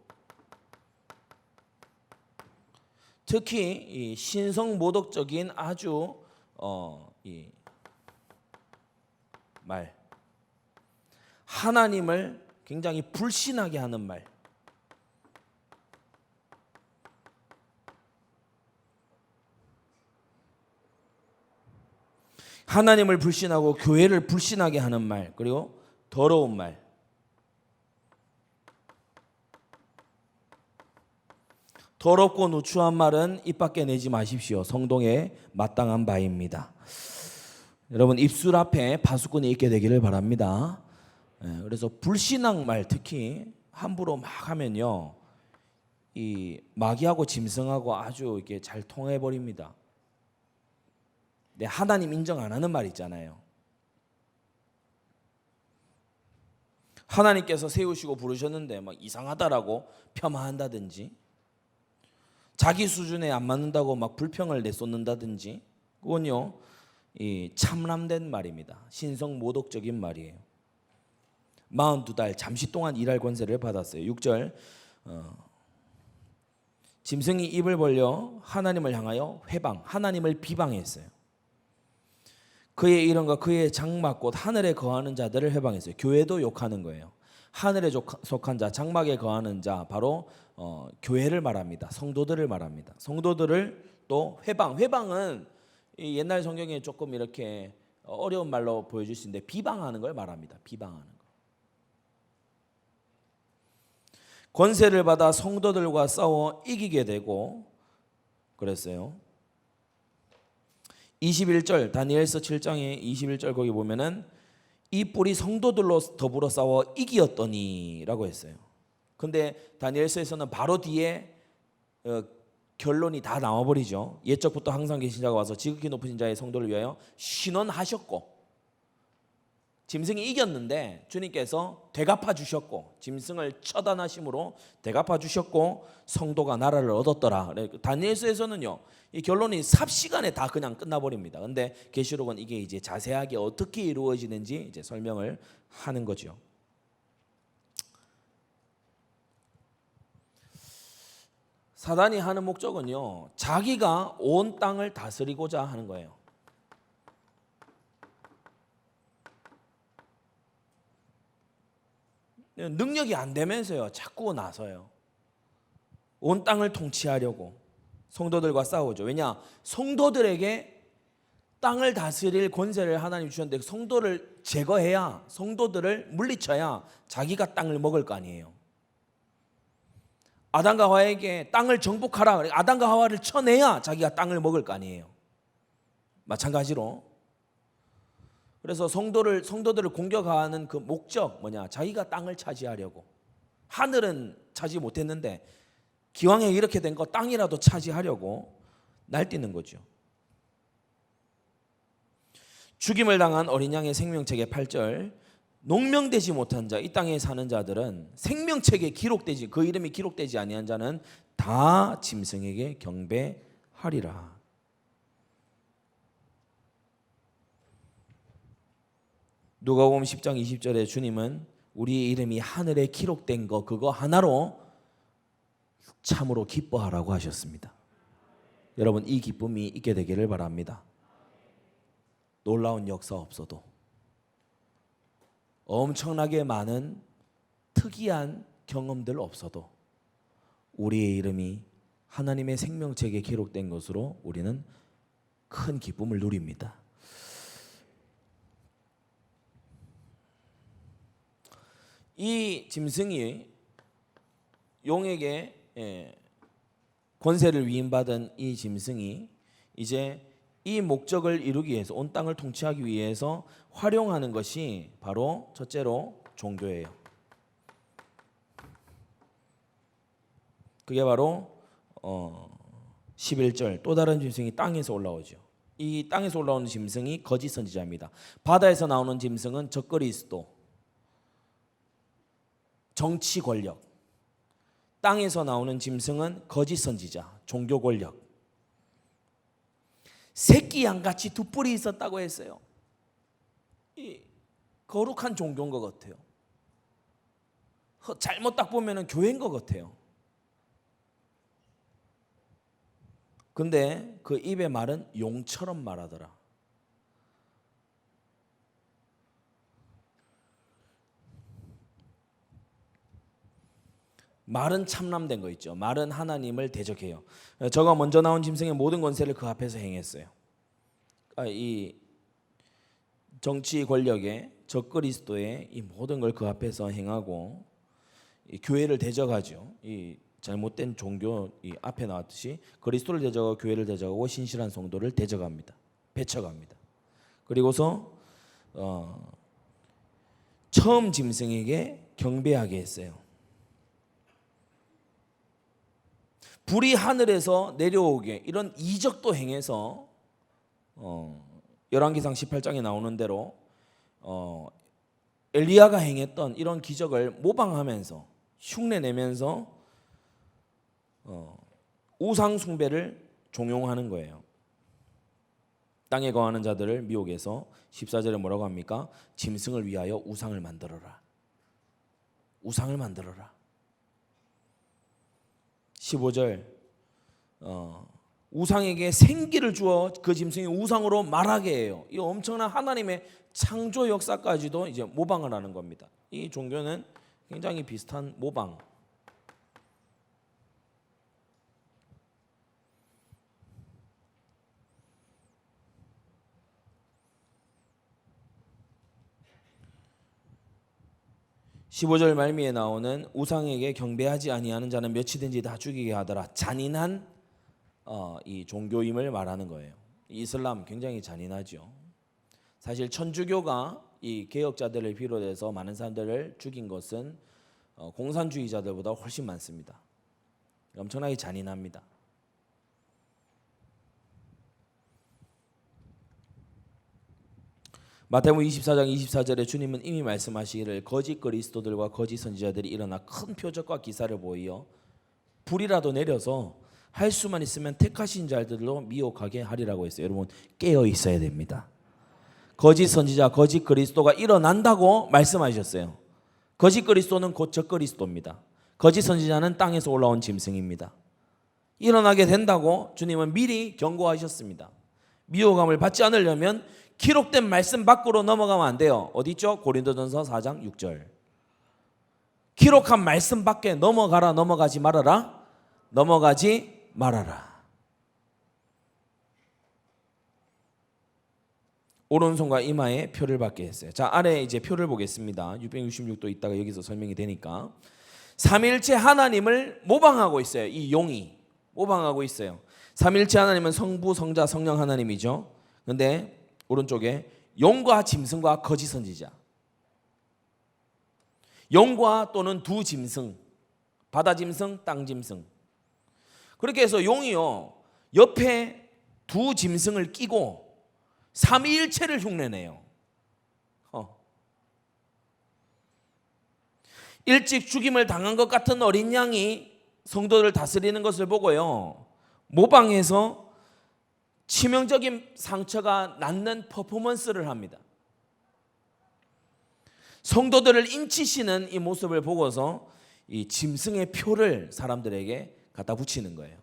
특히 이 신성모독적인 아주 이 말, 하나님을 굉장히 불신하게 하는 말, 하나님을 불신하고 교회를 불신하게 하는 말, 그리고 더러운 말, 더럽고 누추한 말은 입 밖에 내지 마십시오. 성동에 마땅한 바입니다. 여러분, 입술 앞에 파수꾼이 있게 되기를 바랍니다. 그래서 불신앙 말 특히 함부로 막 하면요, 이 마귀하고 짐승하고 아주 이렇게 잘 통해 버립니다. 하나님 인정 안 하는 말 있잖아요. 하나님께서 세우시고 부르셨는데 막 이상하다라고 폄하한다든지, 자기 수준에 안 맞는다고 막 불평을 내쏟는다든지, 그건요, 이 참람된 말입니다. 신성모독적인 말이에요. 42달 잠시 동안 일할 권세를 받았어요. 6절, 짐승이 입을 벌려 하나님을 향하여 회방, 하나님을 비방했어요. 그의 이름과 그의 장막 곧 하늘에 거하는 자들을 해방했어요. 교회도 욕하는 거예요. 하늘에 속한 자, 장막에 거하는 자, 바로 교회를 말합니다. 성도들을 말합니다. 성도들을 또 회방은 이 옛날 성경에 조금 이렇게 어려운 말로 보여줄 수 있는데 비방하는 걸 말합니다. 비방하는 거. 권세를 받아 성도들과 싸워 이기게 되고 그랬어요. 21절 다니엘서 7장의 21절 거기 보면은 이 뿔이 성도들로 더불어 싸워 이기었더니라고 했어요. 근데 다니엘서에서는 바로 뒤에 결론이 다 나와버리죠. 옛적부터 항상 계신 자가 와서 지극히 높으신 자의 성도를 위하여 신원하셨고 짐승이 이겼는데 주님께서 되갚아 주셨고 짐승을 처단하심으로 되갚아 주셨고 성도가 나라를 얻었더라. 다니엘서에서는요 이 결론이 삽시간에 다 그냥 끝나버립니다. 근데 계시록은 이게 이제 자세하게 어떻게 이루어지는지 이제 설명을 하는 거죠. 사단이 하는 목적은요 자기가 온 땅을 다스리고자 하는 거예요. 능력이 안 되면서요 자꾸 나서요. 온 땅을 통치하려고 성도들과 싸우죠. 왜냐? 성도들에게 땅을 다스릴 권세를 하나님 주셨는데 성도를 제거해야, 성도들을 물리쳐야 자기가 땅을 먹을 거 아니에요. 아담과 하와에게 땅을 정복하라. 아담과 하와를 쳐내야 자기가 땅을 먹을 거 아니에요. 마찬가지로 그래서 성도들을 공격하는 그 목적 뭐냐? 자기가 땅을 차지하려고. 하늘은 차지 못했는데 기왕에 이렇게 된 거 땅이라도 차지하려고 날뛰는 거죠. 죽임을 당한 어린 양의 생명책의 8절 농명되지 못한 자, 이 땅에 사는 자들은 생명책에 기록되지 그 이름이 기록되지 아니한 자는 다 짐승에게 경배하리라. 누가복음 10장 20절에 주님은 우리의 이름이 하늘에 기록된 거 그거 하나로 참으로 기뻐하라고 하셨습니다. 여러분 이 기쁨이 있게 되기를 바랍니다. 놀라운 역사 없어도 엄청나게 많은 특이한 경험들 없어도 우리의 이름이 하나님의 생명책에 기록된 것으로 우리는 큰 기쁨을 누립니다. 이 짐승이 용에게 권세를 위임받은 이 짐승이 이제 이 목적을 이루기 위해서 온 땅을 통치하기 위해서 활용하는 것이 바로 첫째로 종교예요. 그게 바로 11절 또 다른 짐승이 땅에서 올라오죠. 이 땅에서 올라오는 짐승이 거짓 선지자입니다. 바다에서 나오는 짐승은 적그리스도, 정치 권력. 땅에서 나오는 짐승은 거짓 선지자, 종교 권력. 새끼 양같이 두 뿔이 있었다고 했어요. 이 거룩한 종교인 것 같아요. 잘못 딱 보면 교회인 것 같아요. 근데 그 입의 말은 용처럼 말하더라. 말은 참남된 거 있죠. 말은 하나님을 대적해요. 저가 먼저 나온 짐승의 모든 권세를 그 앞에서 행했어요. 이 정치 권력의 적그리스도의 이 모든 걸 그 앞에서 행하고 이 교회를 대적하죠. 이 잘못된 종교 이 앞에 나왔듯이 그리스도를 대적하고 교회를 대적하고 신실한 성도를 대적합니다. 배척합니다. 그리고서 처음 짐승에게 경배하게 했어요. 불이 하늘에서 내려오게 이런 이적도 행해서 열왕기상 18장에 나오는 대로 엘리야가 행했던 이런 기적을 모방하면서 흉내내면서 우상 숭배를 종용하는 거예요. 땅에 거하는 자들을 미혹해서 14절에 뭐라고 합니까? 짐승을 위하여 우상을 만들어라. 우상을 만들어라. 15절 우상에게 생기를 주어 그 짐승이 우상으로 말하게 해요. 이 엄청난 하나님의 창조 역사까지도 이제 모방을 하는 겁니다. 이 종교는 굉장히 비슷한 모방. (15절) 말미에 나오는 우상에게 경배하지 아니하는 자는 몇이든지 다 죽이게 하더라. 잔인한 이 종교임을 말하는 거예요. 이슬람 굉장히 잔인하죠. 사실 천주교가 이 개혁자들을 비롯해서 많은 사람들을 죽인 것은 공산주의자들보다 훨씬 많습니다. 엄청나게 잔인합니다. 마태복음 24장 24절에 주님은 이미 말씀하시기를 거짓 그리스도들과 거짓 선지자들이 일어나 큰 표적과 기사를 보이어 불이라도 내려서 할 수만 있으면 택하신 자들로 미혹하게 하리라고 했어요. 여러분 깨어 있어야 됩니다. 거짓 선지자, 거짓 그리스도가 일어난다고 말씀하셨어요. 거짓 그리스도는 곧 적그리스도입니다. 거짓 선지자는 땅에서 올라온 짐승입니다. 일어나게 된다고 주님은 미리 경고하셨습니다. 미혹함을 받지 않으려면 기록된 말씀 밖으로 넘어가면 안 돼요. 어디 있죠? 고린도전서 4장 6절. 기록한 말씀 밖에 넘어가지 말아라. 넘어가지 말아라. 오른손과 이마에 표를 받게 했어요. 자, 아래 이제 표를 보겠습니다. 666도 있다가 여기서 설명이 되니까 삼위일체 하나님을 모방하고 있어요. 이 용이 모방하고 있어요. 삼위일체 하나님은 성부, 성자, 성령 하나님이죠. 그런데 오른쪽에 용과 짐승과 거짓 선지자, 용과 또는 두 짐승, 바다 짐승, 땅 짐승. 그렇게 해서 용이요 옆에 두 짐승을 끼고 삼위일체를 흉내내요. 일찍 죽임을 당한 것 같은 어린 양이 성도를 다스리는 것을 보고요 모방해서 치명적인 상처가 낫는 퍼포먼스를 합니다. 성도들을 인치시는 이 모습을 보고서 이 짐승의 표를 사람들에게 갖다 붙이는 거예요.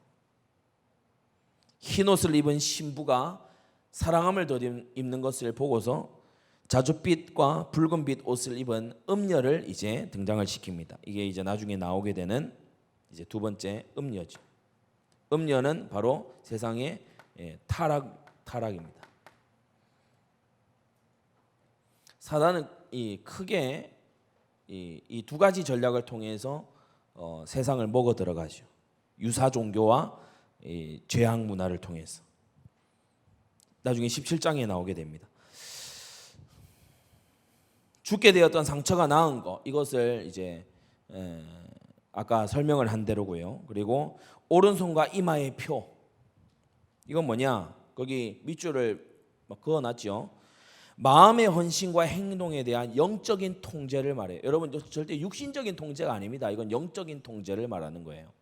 흰 옷을 입은 신부가 사랑함을 덧입는 것을 보고서 자줏빛과 붉은빛 옷을 입은 음녀를 이제 등장을 시킵니다. 이게 이제 나중에 나오게 되는 이제 두 번째 음녀죠. 음녀는 바로 세상의 타락입니다. 사단은 크게 이 두 가지 전략을 통해서 세상을 먹어 들어가죠. 유사 종교와 죄악 문화를 통해서. 나중에 17장에 나오게 됩니다. 죽게 되었던 상처가 나은 거, 이것을 이제 아까 설명을 한 대로고요. 그리고 오른손과 이마의 표, 이건 뭐냐? 거기 밑줄을 그어놨죠. 마음의 헌신과 행동에 대한 영적인 통제를 말해요. 여러분 절대 육신적인 통제가 아닙니다. 이건 영적인 통제를 말하는 거예요.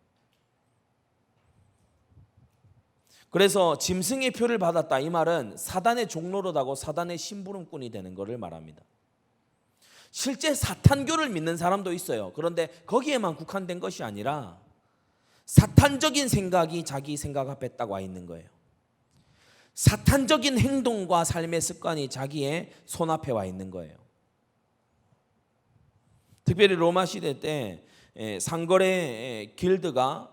그래서 짐승의 표를 받았다, 이 말은 사단의 종로로다고 사단의 심부름꾼이 되는 것을 말합니다. 실제 사탄교를 믿는 사람도 있어요. 그런데 거기에만 국한된 것이 아니라 사탄적인 생각이 자기 생각 앞에 딱 와 있는 거예요. 사탄적인 행동과 삶의 습관이 자기의 손앞에 와 있는 거예요. 특별히 로마 시대 때 상거래 길드가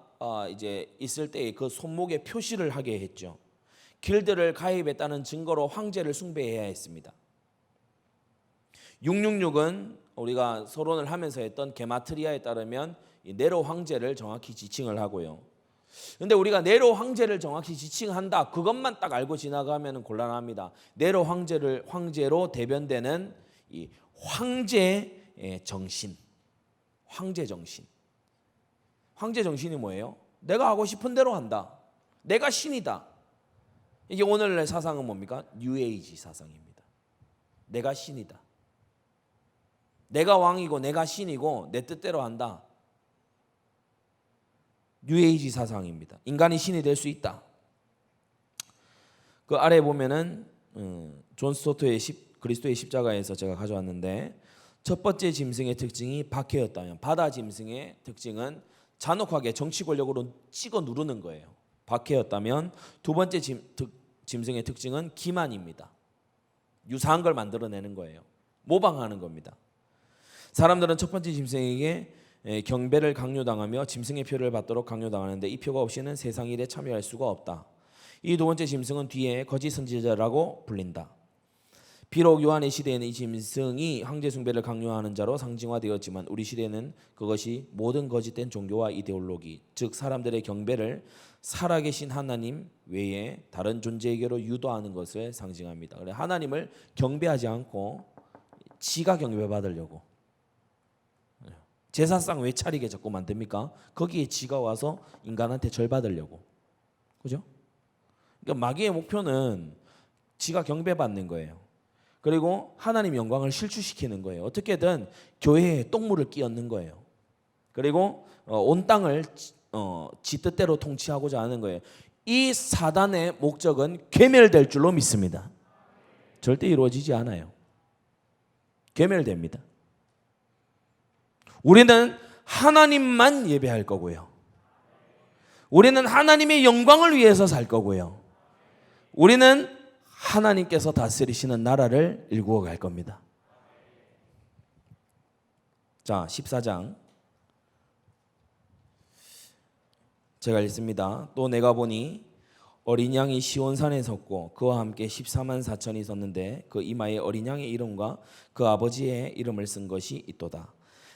이제 있을 때 그 손목에 표시를 하게 했죠. 길드를 가입했다는 증거로 황제를 숭배해야 했습니다. 666은 우리가 서론을 하면서 했던 게마트리아에 따르면 네로 황제를 정확히 지칭을 하고요. 근데 우리가 네로 황제를 정확히 지칭한다, 그것만 딱 알고 지나가면 곤란합니다. 네로 황제로 대변되는 이 황제의 정신, 황제 정신. 황제 정신이 뭐예요? 내가 하고 싶은 대로 한다. 내가 신이다. 이게 오늘날 사상은 뭡니까? 뉴에이지 사상입니다. 내가 신이다. 내가 왕이고 내가 신이고 내 뜻대로 한다. 뉴에이지 사상입니다. 인간이 신이 될 수 있다. 그 아래 보면은 존 스토트의 그리스도의 십자가에서 제가 가져왔는데, 첫 번째 짐승의 특징이 박해였다면 바다 짐승의 특징은 잔혹하게 정치 권력으로 찍어 누르는 거예요. 박해였다면 두 번째 짐승의 특징은 기만입니다. 유사한 걸 만들어내는 거예요. 모방하는 겁니다. 사람들은 첫 번째 짐승에게 경배를 강요당하며 짐승의 표를 받도록 강요당하는데 이 표가 없이는 세상 일에 참여할 수가 없다. 이 두 번째 짐승은 뒤에 거짓 선지자라고 불린다. 비록 요한의 시대에는 이 짐승이 황제 숭배를 강요하는 자로 상징화되었지만 우리 시대는 그것이 모든 거짓된 종교와 이데올로기, 즉 사람들의 경배를 살아계신 하나님 외에 다른 존재에게로 유도하는 것을 상징합니다. 그래 하나님을 경배하지 않고 지가 경배받으려고 제사상 왜 차리게 자꾸 만듭니까? 거기에 지가 와서 인간한테 절 받으려고. 그죠? 그러니까 마귀의 목표는 지가 경배받는 거예요. 그리고 하나님 영광을 실추시키는 거예요. 어떻게든 교회에 똥물을 끼얹는 거예요. 그리고 온 땅을 지 뜻대로 통치하고자 하는 거예요. 이 사단의 목적은 괴멸될 줄로 믿습니다. 절대 이루어지지 않아요. 괴멸됩니다. 우리는 하나님만 예배할 거고요. 우리는 하나님의 영광을 위해서 살 거고요. 우리는 하나님께서 다스리시는 나라를 일구어 갈 겁니다. 자, 14장 제가 읽습니다. 또 내가 보니 어린 양이 시온산에 섰고 그와 함께 14만 4천이 섰는데 그 이마에 어린 양의 이름과 그 아버지의 이름을 쓴 것이 있도다.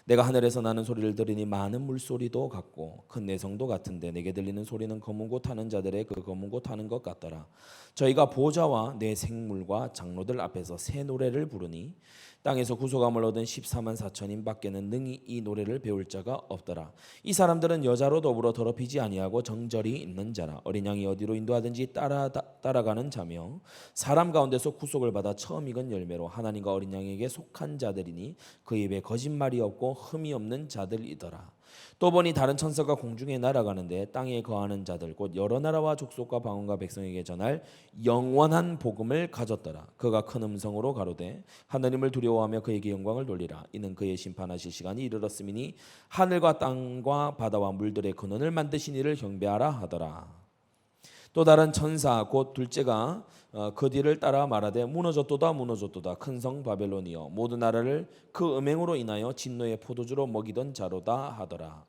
내가 하늘에서 나는 소리를 들으니 많은 물소리도 같고 큰 내성도 같은데 내게 들리는 소리는 검은 고 타는 자들의 그 검은 고 타는 것 같더라. 저희가 보좌와 내 생물과 장로들 앞에서 새 노래를 부르니 땅에서 구속함을 얻은 14만 4천인 밖에는 능히 이 노래를 배울 자가 없더라. 이 사람들은 여자로 더불어 더럽히지 아니하고 정절이 있는 자라. 어린 양이 어디로 인도하든지 따라가는 자며 사람 가운데서 구속을 받아 처음 익은 열매로 하나님과 어린 양에게 속한 자들이니 그 입에 거짓말이 없고 흠이 없는 자들이더라. 또 보니 다른 천사가 공중에 날아가는데 땅에 거하는 자들 곧 여러 나라와 족속과 방언과 백성에게 전할 영원한 복음을 가졌더라. 그가 큰 음성으로 가로되 하나님을 두려워하며 그에게 영광을 돌리라. 이는 그의 심판하실 시간이 이르렀음이니 하늘과 땅과 바다와 물들의 근원을 만드신 이를 경배하라 하더라. 또 다른 천사 곧 둘째가 그 뒤를 따라 말하되 무너졌도다 무너졌도다 큰 성 바벨론이여 모든 나라를 그 음행으로 인하여 진노의 포도주로 먹이던 자로다 하더라.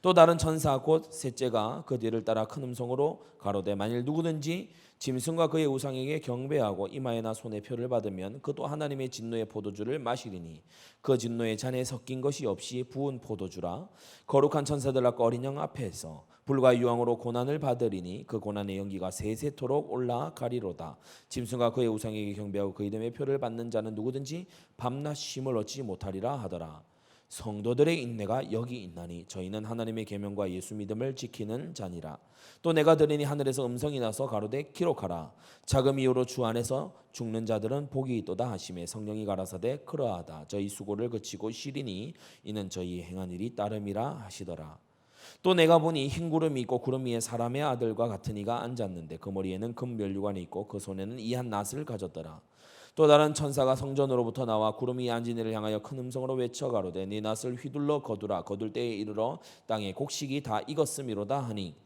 또 다른 천사 곧 셋째가 그 뒤를 따라 큰 음성으로 가로되 만일 누구든지 짐승과 그의 우상에게 경배하고 이마에나 손에 표를 받으면 그도 하나님의 진노의 포도주를 마시리니 그 진노의 잔에 섞인 것이 없이 부은 포도주라. 거룩한 천사들 앞과 어린 양 앞에서 불과 유황으로 고난을 받으리니 그 고난의 연기가 세세토록 올라가리로다. 짐승과 그의 우상에게 경배하고 그 이름의 표를 받는 자는 누구든지 밤낮 쉼을 얻지 못하리라 하더라. 성도들의 인내가 여기 있나니 저희는 하나님의 계명과 예수 믿음을 지키는 자니라. 또 내가 들으니 하늘에서 음성이 나서 가로되 기록하라. 자금 이후로 주 안에서 죽는 자들은 복이 있도다 하시매 성령이 가라사대 그러하다. 저희 수고를 그치고 쉬리니 이는 저희 행한 일이 따름이라 하시더라. 또 내가 보니 흰 구름이 있고 구름 위에 사람의 아들과 같은 이가 앉았는데 그 머리에는 금 면류관이 있고 그 손에는 이한 낫을 가졌더라. 또 다른 천사가 성전으로부터 나와 구름 위에 앉은 이를 향하여 큰 음성으로 외쳐 가로되 네 낫을 휘둘러 거두라. 거둘 때에 이르러 땅에 곡식이 다 익었음이로다 하니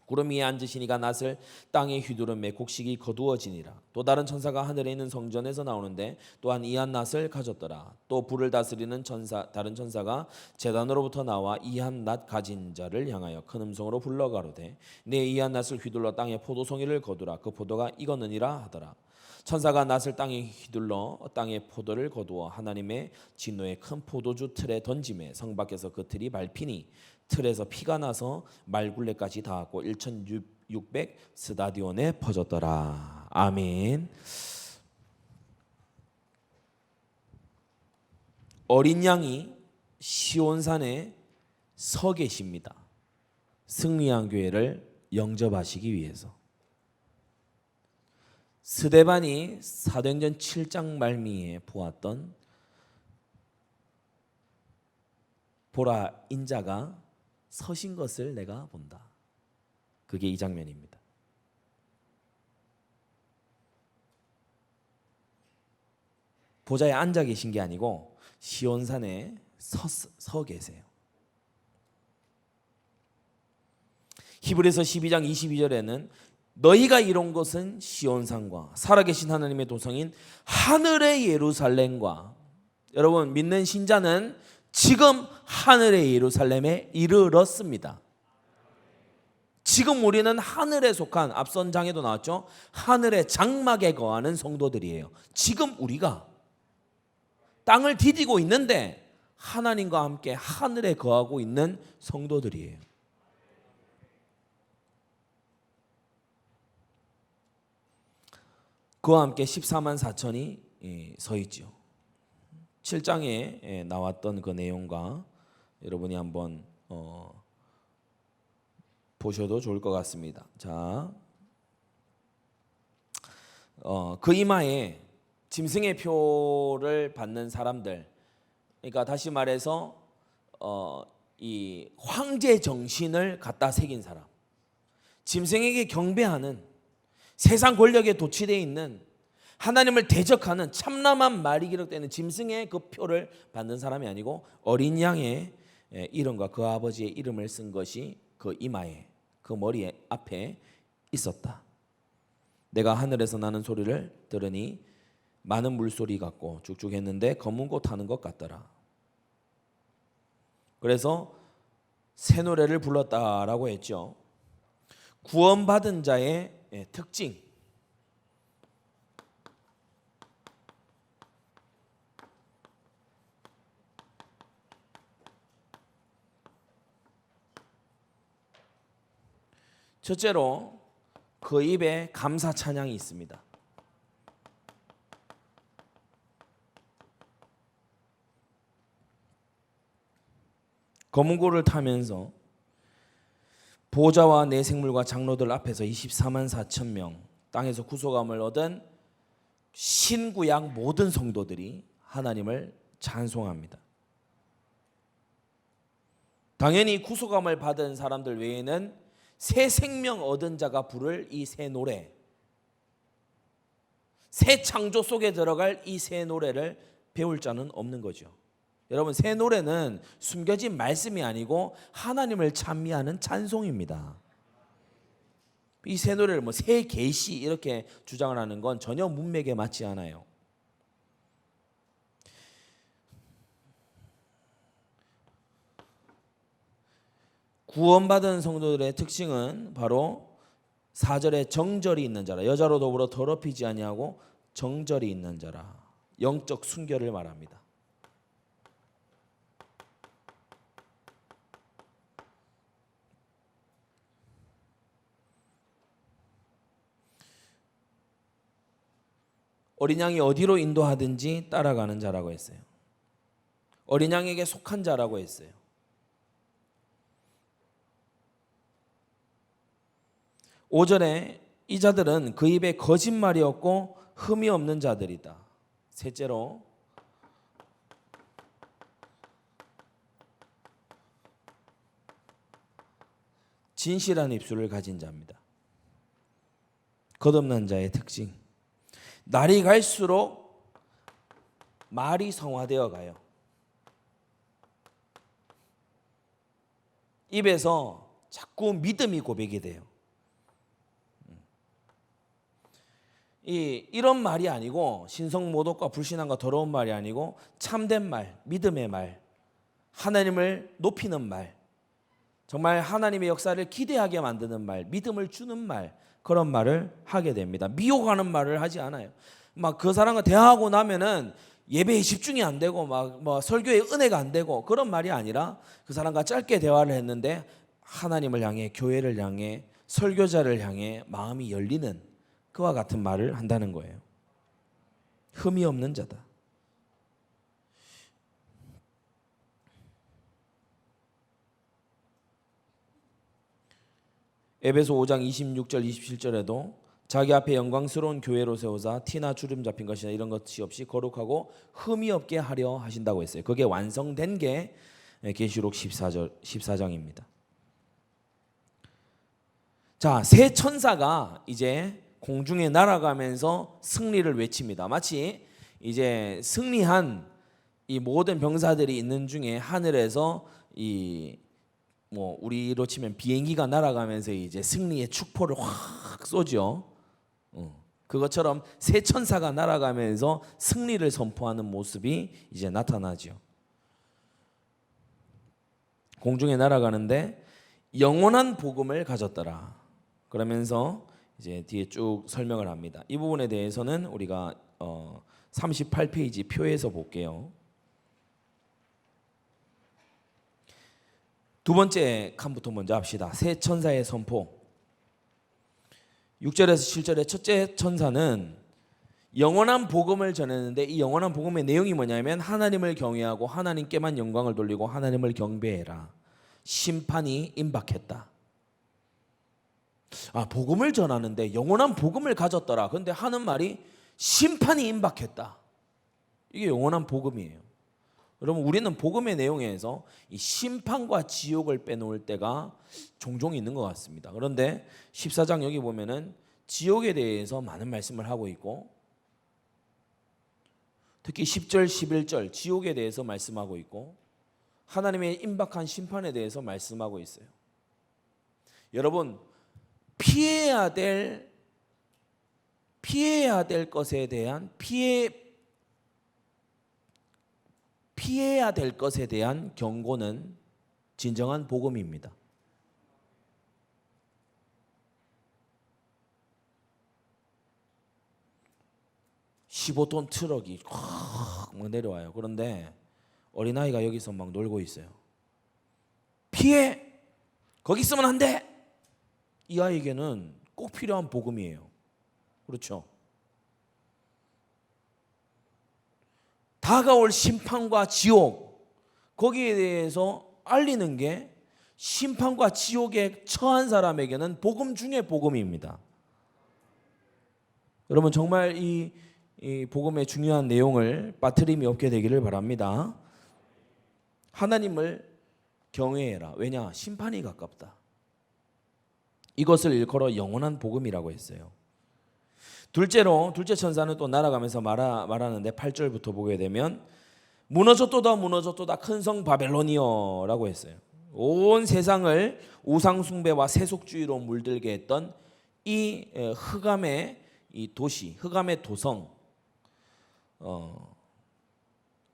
구름 위에 앉으시니가 낫을 땅에 휘두르매 곡식이 거두어지니라. 또 다른 천사가 하늘에 있는 성전에서 나오는데 또한 이한 낫을 가졌더라. 또 불을 다스리는 다른 천사가 제단으로부터 나와 이한 낫 가진 자를 향하여 큰 음성으로 불러 가로되 네 이한 낫을 휘둘러 땅에 포도송이를 거두라. 그 포도가 익었느니라 하더라. 천사가 낫을 땅에 휘둘러 땅에 포도를 거두어 하나님의 진노의 큰 포도주 틀에 던짐에 성 밖에서 그 틀이 밟히니 틀에서 피가 나서 말굴레까지 닿았고 1600 스다디온에 퍼졌더라. 아멘. 어린 양이 시온산에 서 계십니다. 승리한 교회를 영접하시기 위해서. 스데반이 사도행전 7장 말미에 보았던 보라 인자가 서신 것을 내가 본다. 그게 이 장면입니다. 보좌에 앉아 계신 게 아니고 시온산에 서 계세요. 히브리서 12장 22절에는 너희가 이룬 것은 시온산과 살아계신 하나님의 도성인 하늘의 예루살렘과, 여러분 믿는 신자는 지금 하늘의 예루살렘에 이르렀습니다. 지금 우리는 하늘에 속한, 앞선 장에도 나왔죠, 하늘의 장막에 거하는 성도들이에요. 지금 우리가 땅을 디디고 있는데 하나님과 함께 하늘에 거하고 있는 성도들이에요. 그와 함께 14만 4천이 서 있죠. 7장에 나왔던 그 내용과 여러분이 한번 보셔도 좋을 것 같습니다. 자, 그 이마에 짐승의 표를 받는 사람들, 그러니까 다시 말해서 이 황제 정신을 갖다 새긴 사람, 짐승에게 경배하는, 세상 권력에 도취되어 있는, 하나님을 대적하는 참남한 말이 기록되는 짐승의 그 표를 받는 사람이 아니고 어린 양의 이름과 그 아버지의 이름을 쓴 것이 그 이마에, 그 머리 앞에 있었다. 내가 하늘에서 나는 소리를 들으니 많은 물소리 같고 죽죽했는데 검은 꽃 타는 것 같더라. 그래서 새 노래를 불렀다라고 했죠. 구원받은 자의 특징, 첫째로 그 입에 감사 찬양이 있습니다. 검은 고를 타면서 보좌와 내 생물과 장로들 앞에서 24만 4천 명, 땅에서 구속함을 얻은 신구약 모든 성도들이 하나님을 찬송합니다. 당연히 구속함을 받은 사람들 외에는 새 생명 얻은 자가 부를 이 새 노래, 새 창조 속에 들어갈 이 새 노래를 배울 자는 없는 거죠. 여러분, 새 노래는 숨겨진 말씀이 아니고 하나님을 찬미하는 찬송입니다. 이 새 노래를 새 계시 이렇게 주장을 하는 건 전혀 문맥에 맞지 않아요. 구원받은 성도들의 특징은 바로 4절에 정절이 있는 자라, 여자로 더불어 더럽히지 아니하고 정절이 있는 자라, 영적 순결을 말합니다. 어린 양이 어디로 인도하든지 따라가는 자라고 했어요. 어린 양에게 속한 자라고 했어요. 5절에 이 자들은 그 입에 거짓말이 없고 흠이 없는 자들이다. 셋째로 진실한 입술을 가진 자입니다. 겉없는 자의 특징, 날이 갈수록 말이 성화되어 가요. 입에서 자꾸 믿음이 고백이 돼요. 이런 말이 아니고, 신성모독과 불신앙과 더러운 말이 아니고 참된 말, 믿음의 말, 하나님을 높이는 말, 정말 하나님의 역사를 기대하게 만드는 말, 믿음을 주는 말, 그런 말을 하게 됩니다. 미혹하는 말을 하지 않아요. 막 그 사람과 대화하고 나면은 예배에 집중이 안 되고 막 설교에 은혜가 안 되고 그런 말이 아니라, 그 사람과 짧게 대화를 했는데 하나님을 향해, 교회를 향해, 설교자를 향해 마음이 열리는 그와 같은 말을 한다는 거예요. 흠이 없는 자다. 에베소 5장 26절 27절에도 자기 앞에 영광스러운 교회로 세우사 티나 주름 잡힌 것이나 이런 것이 없이 거룩하고 흠이 없게 하려 하신다고 했어요. 그게 완성된 게 계시록 14장입니다. 자, 새 천사가 이제 공중에 날아가면서 승리를 외칩니다. 마치 이제 승리한 이 모든 병사들이 있는 중에 하늘에서 이 뭐 우리로 치면 비행기가 날아가면서 이제 승리의 축포를 확 쏘죠. 그것처럼 새 천사가 날아가면서 승리를 선포하는 모습이 이제 나타나죠. 공중에 날아가는데 영원한 복음을 가졌더라. 그러면서 이제 뒤에 쭉 설명을 합니다. 이 부분에 대해서는 우리가 38페이지 표에서 볼게요. 두 번째 칸부터 먼저 합시다. 새 천사의 선포. 6절에서 7절의 첫째 천사는 영원한 복음을 전했는데 이 영원한 복음의 내용이 뭐냐면 하나님을 경외하고 하나님께만 영광을 돌리고 하나님을 경배해라. 심판이 임박했다. 복음을 전하는데 영원한 복음을 가졌더라. 그런데 하는 말이 심판이 임박했다. 이게 영원한 복음이에요. 여러분, 우리는 복음의 내용에서 이 심판과 지옥을 빼놓을 때가 종종 있는 것 같습니다. 그런데 14장 여기 보면은 지옥에 대해서 많은 말씀을 하고 있고, 특히 10절, 11절 지옥에 대해서 말씀하고 있고, 하나님의 임박한 심판에 대해서 말씀하고 있어요. 여러분, 피해야 될 것에 대한 피해야 될 것에 대한 경고는 진정한 복음입니다. (15톤) 트럭이 막 내려와요. 그런데 어린아이가 여기서 막 놀고 있어요. 피해! 거기 있으면 안 돼! 이 아이에게는 꼭 필요한 복음이에요. 그렇죠? 다가올 심판과 지옥, 거기에 대해서 알리는 게 심판과 지옥에 처한 사람에게는 복음 중에 복음입니다. 여러분, 정말 이 복음의 중요한 내용을 빠트림이 없게 되기를 바랍니다. 하나님을 경외해라. 왜냐? 심판이 가깝다. 이것을 일컬어 영원한 복음이라고 했어요. 둘째 천사는 또 날아가면서 말하는데 8절부터 보게 되면 무너졌도다 큰 성 바벨론이여라고 했어요. 온 세상을 우상 숭배와 세속주의로 물들게 했던 이 흑암의 이 도시, 흑암의 도성,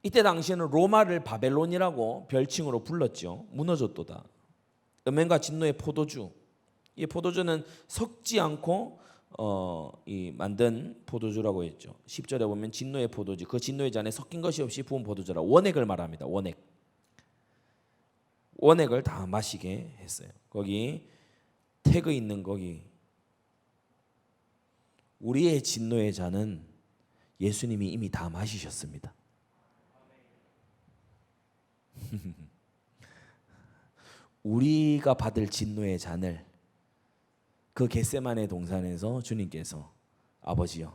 이때 당시에는 로마를 바벨론이라고 별칭으로 불렀죠. 무너졌도다. 음행과 진노의 포도주. 이 포도주는 섞지 않고 만든 포도주라고 했죠. 10절에 보면 진노의 포도주, 그 진노의 잔에 섞인 것이 없이 부은 포도주라. 원액을 말합니다. 원액을 다 마시게 했어요. 거기 태그 있는 거기, 우리의 진노의 잔은 예수님이 이미 다 마시셨습니다. 우리가 받을 진노의 잔을 그 겟세마네 동산에서 주님께서 아버지여,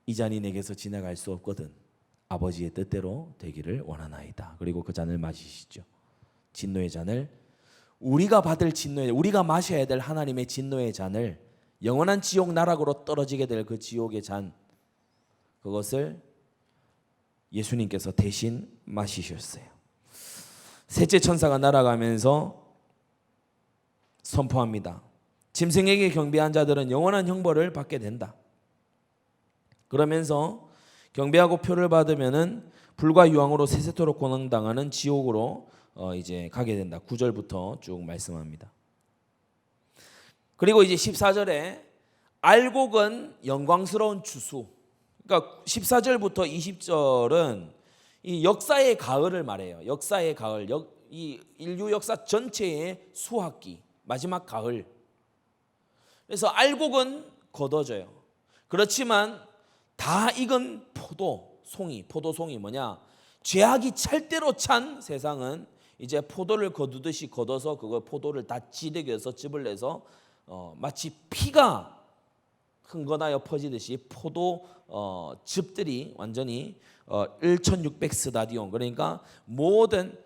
이 잔이 내게서 지나갈 수 없거든 아버지의 뜻대로 되기를 원하나이다. 그리고 그 잔을 마시시죠. 진노의 잔을, 우리가 마셔야 될 하나님의 진노의 잔을, 영원한 지옥 나락으로 떨어지게 될 그 지옥의 잔, 그것을 예수님께서 대신 마시셨어요. 셋째 천사가 날아가면서 선포합니다. 짐승에게 경배한 자들은 영원한 형벌을 받게 된다. 그러면서 경배하고 표를 받으면은 불과 유황으로 세세토록 고난당하는 지옥으로 이제 가게 된다. 9절부터 쭉 말씀합니다. 그리고 이제 14절에 알곡은 영광스러운 추수. 그러니까 14절부터 20절은 이 역사의 가을을 말해요. 역사의 가을, 이 인류 역사 전체의 수학기, 마지막 가을. 그래서 알곡은 걷어져요. 그렇지만 다 익은 포도송이 뭐냐? 죄악이 찰대로 찬 세상은 이제 포도를 거두듯이 걷어서 그걸 포도를 다 지득여서 즙을 내서 마치 피가 흥건하여 퍼지듯이 포도 즙들이 완전히 1600 스타디온, 그러니까 모든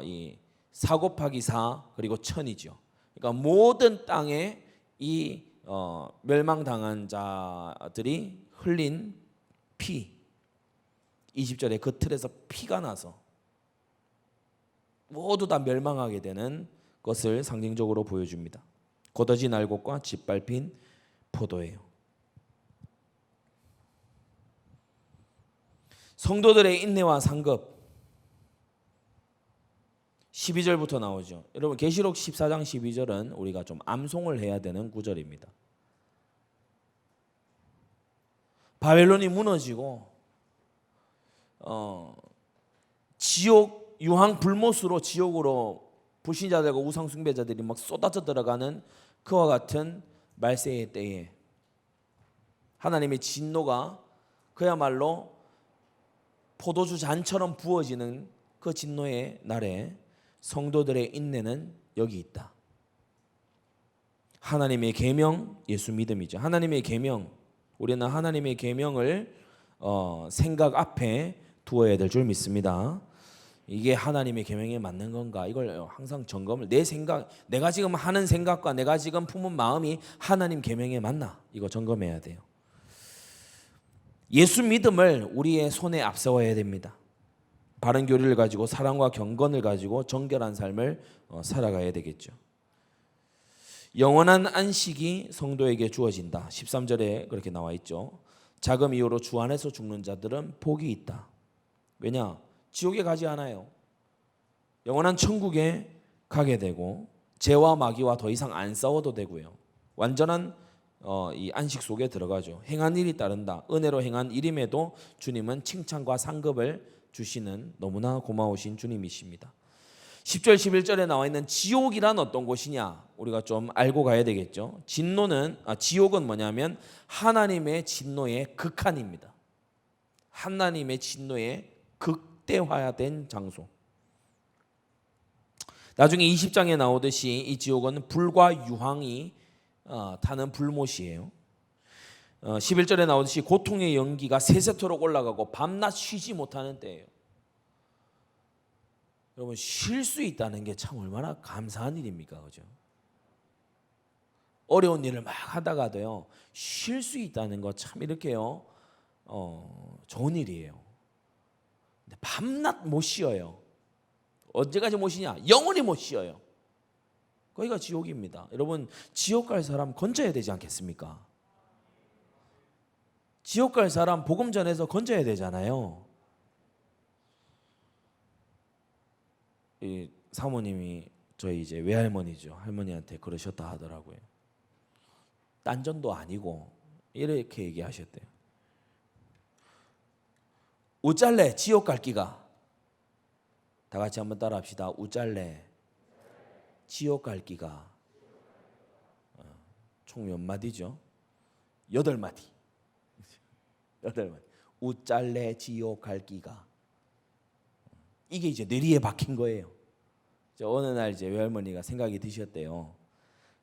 이 4 곱하기 4 그리고 1000이죠. 그러니까 모든 땅에 이 멸망당한 자들이 흘린 피, 20절에 그 틀에서 피가 나서 모두 다 멸망하게 되는 것을 상징적으로 보여줍니다. 곧어진 알곡과 짓밟힌 포도예요. 성도들의 인내와 상급 12절부터 나오죠. 여러분 계시록 14장 12절은 우리가 좀 암송을 해야 되는 구절입니다. 바벨론이 무너지고 지옥 유황 불못으로 지옥으로 불신자들과 우상 숭배자들이 막 쏟아져 들어가는 그와 같은 말세의 때에 하나님의 진노가 그야말로 포도주 잔처럼 부어지는 그 진노의 날에 성도들의 인내는 여기 있다. 하나님의 계명, 예수 믿음이죠. 하나님의 계명, 우리는 하나님의 계명을 생각 앞에 두어야 될 줄 믿습니다. 이게 하나님의 계명에 맞는 건가? 이걸 항상 점검을, 내 생각, 내가 지금 하는 생각과 내가 지금 품은 마음이 하나님 계명에 맞나? 이거 점검해야 돼요. 예수 믿음을 우리의 손에 앞세워야 됩니다. 바른 교리를 가지고 사랑과 경건을 가지고 정결한 삶을 살아가야 되겠죠. 영원한 안식이 성도에게 주어진다. 13절에 그렇게 나와 있죠. 자금 이후로 주 안에서 죽는 자들은 복이 있다. 왜냐? 지옥에 가지 않아요. 영원한 천국에 가게 되고 죄와 마귀와 더 이상 안 싸워도 되고요. 완전한 이 안식 속에 들어가죠. 행한 일이 따른다. 은혜로 행한 일임에도 주님은 칭찬과 상급을 주시는 너무나 고마우신 주님이십니다. 10절 11절에 나와 있는 지옥이란 어떤 곳이냐 우리가 좀 알고 가야 되겠죠. 지옥은 뭐냐면 하나님의 진노의 극한입니다. 하나님의 진노의 극대화된 장소. 나중에 20장에 나오듯이 이 지옥은 불과 유황이 타는 불못이에요. 11절에 나오듯이 고통의 연기가 세세토록 올라가고 밤낮 쉬지 못하는 때예요. 여러분 쉴 수 있다는 게 참 얼마나 감사한 일입니까? 그죠? 어려운 일을 막 하다가도요 쉴 수 있다는 거 참 이렇게요 좋은 일이에요. 근데 밤낮 못 쉬어요. 언제까지 못 쉬냐? 영원히 못 쉬어요. 거기가 지옥입니다. 여러분 지옥 갈 사람 건져야 되지 않겠습니까? 지옥 갈 사람 복음 전해서 건져야 되잖아요. 이 사모님이 저희 이제 외할머니죠. 할머니한테 그러셨다 하더라고요. 딴전도 아니고 이렇게 얘기하셨대요. 우짤래 지옥 갈 기가. 다 같이 한번 따라합시다. 우짤래 지옥 갈 기가. 총 몇 마디죠? 8마디. 8마디. 우짤래 지옥 갈 기가. 이게 이제 뇌리에 박힌 거예요. 어느 날 이제 외할머니가 생각이 드셨대요.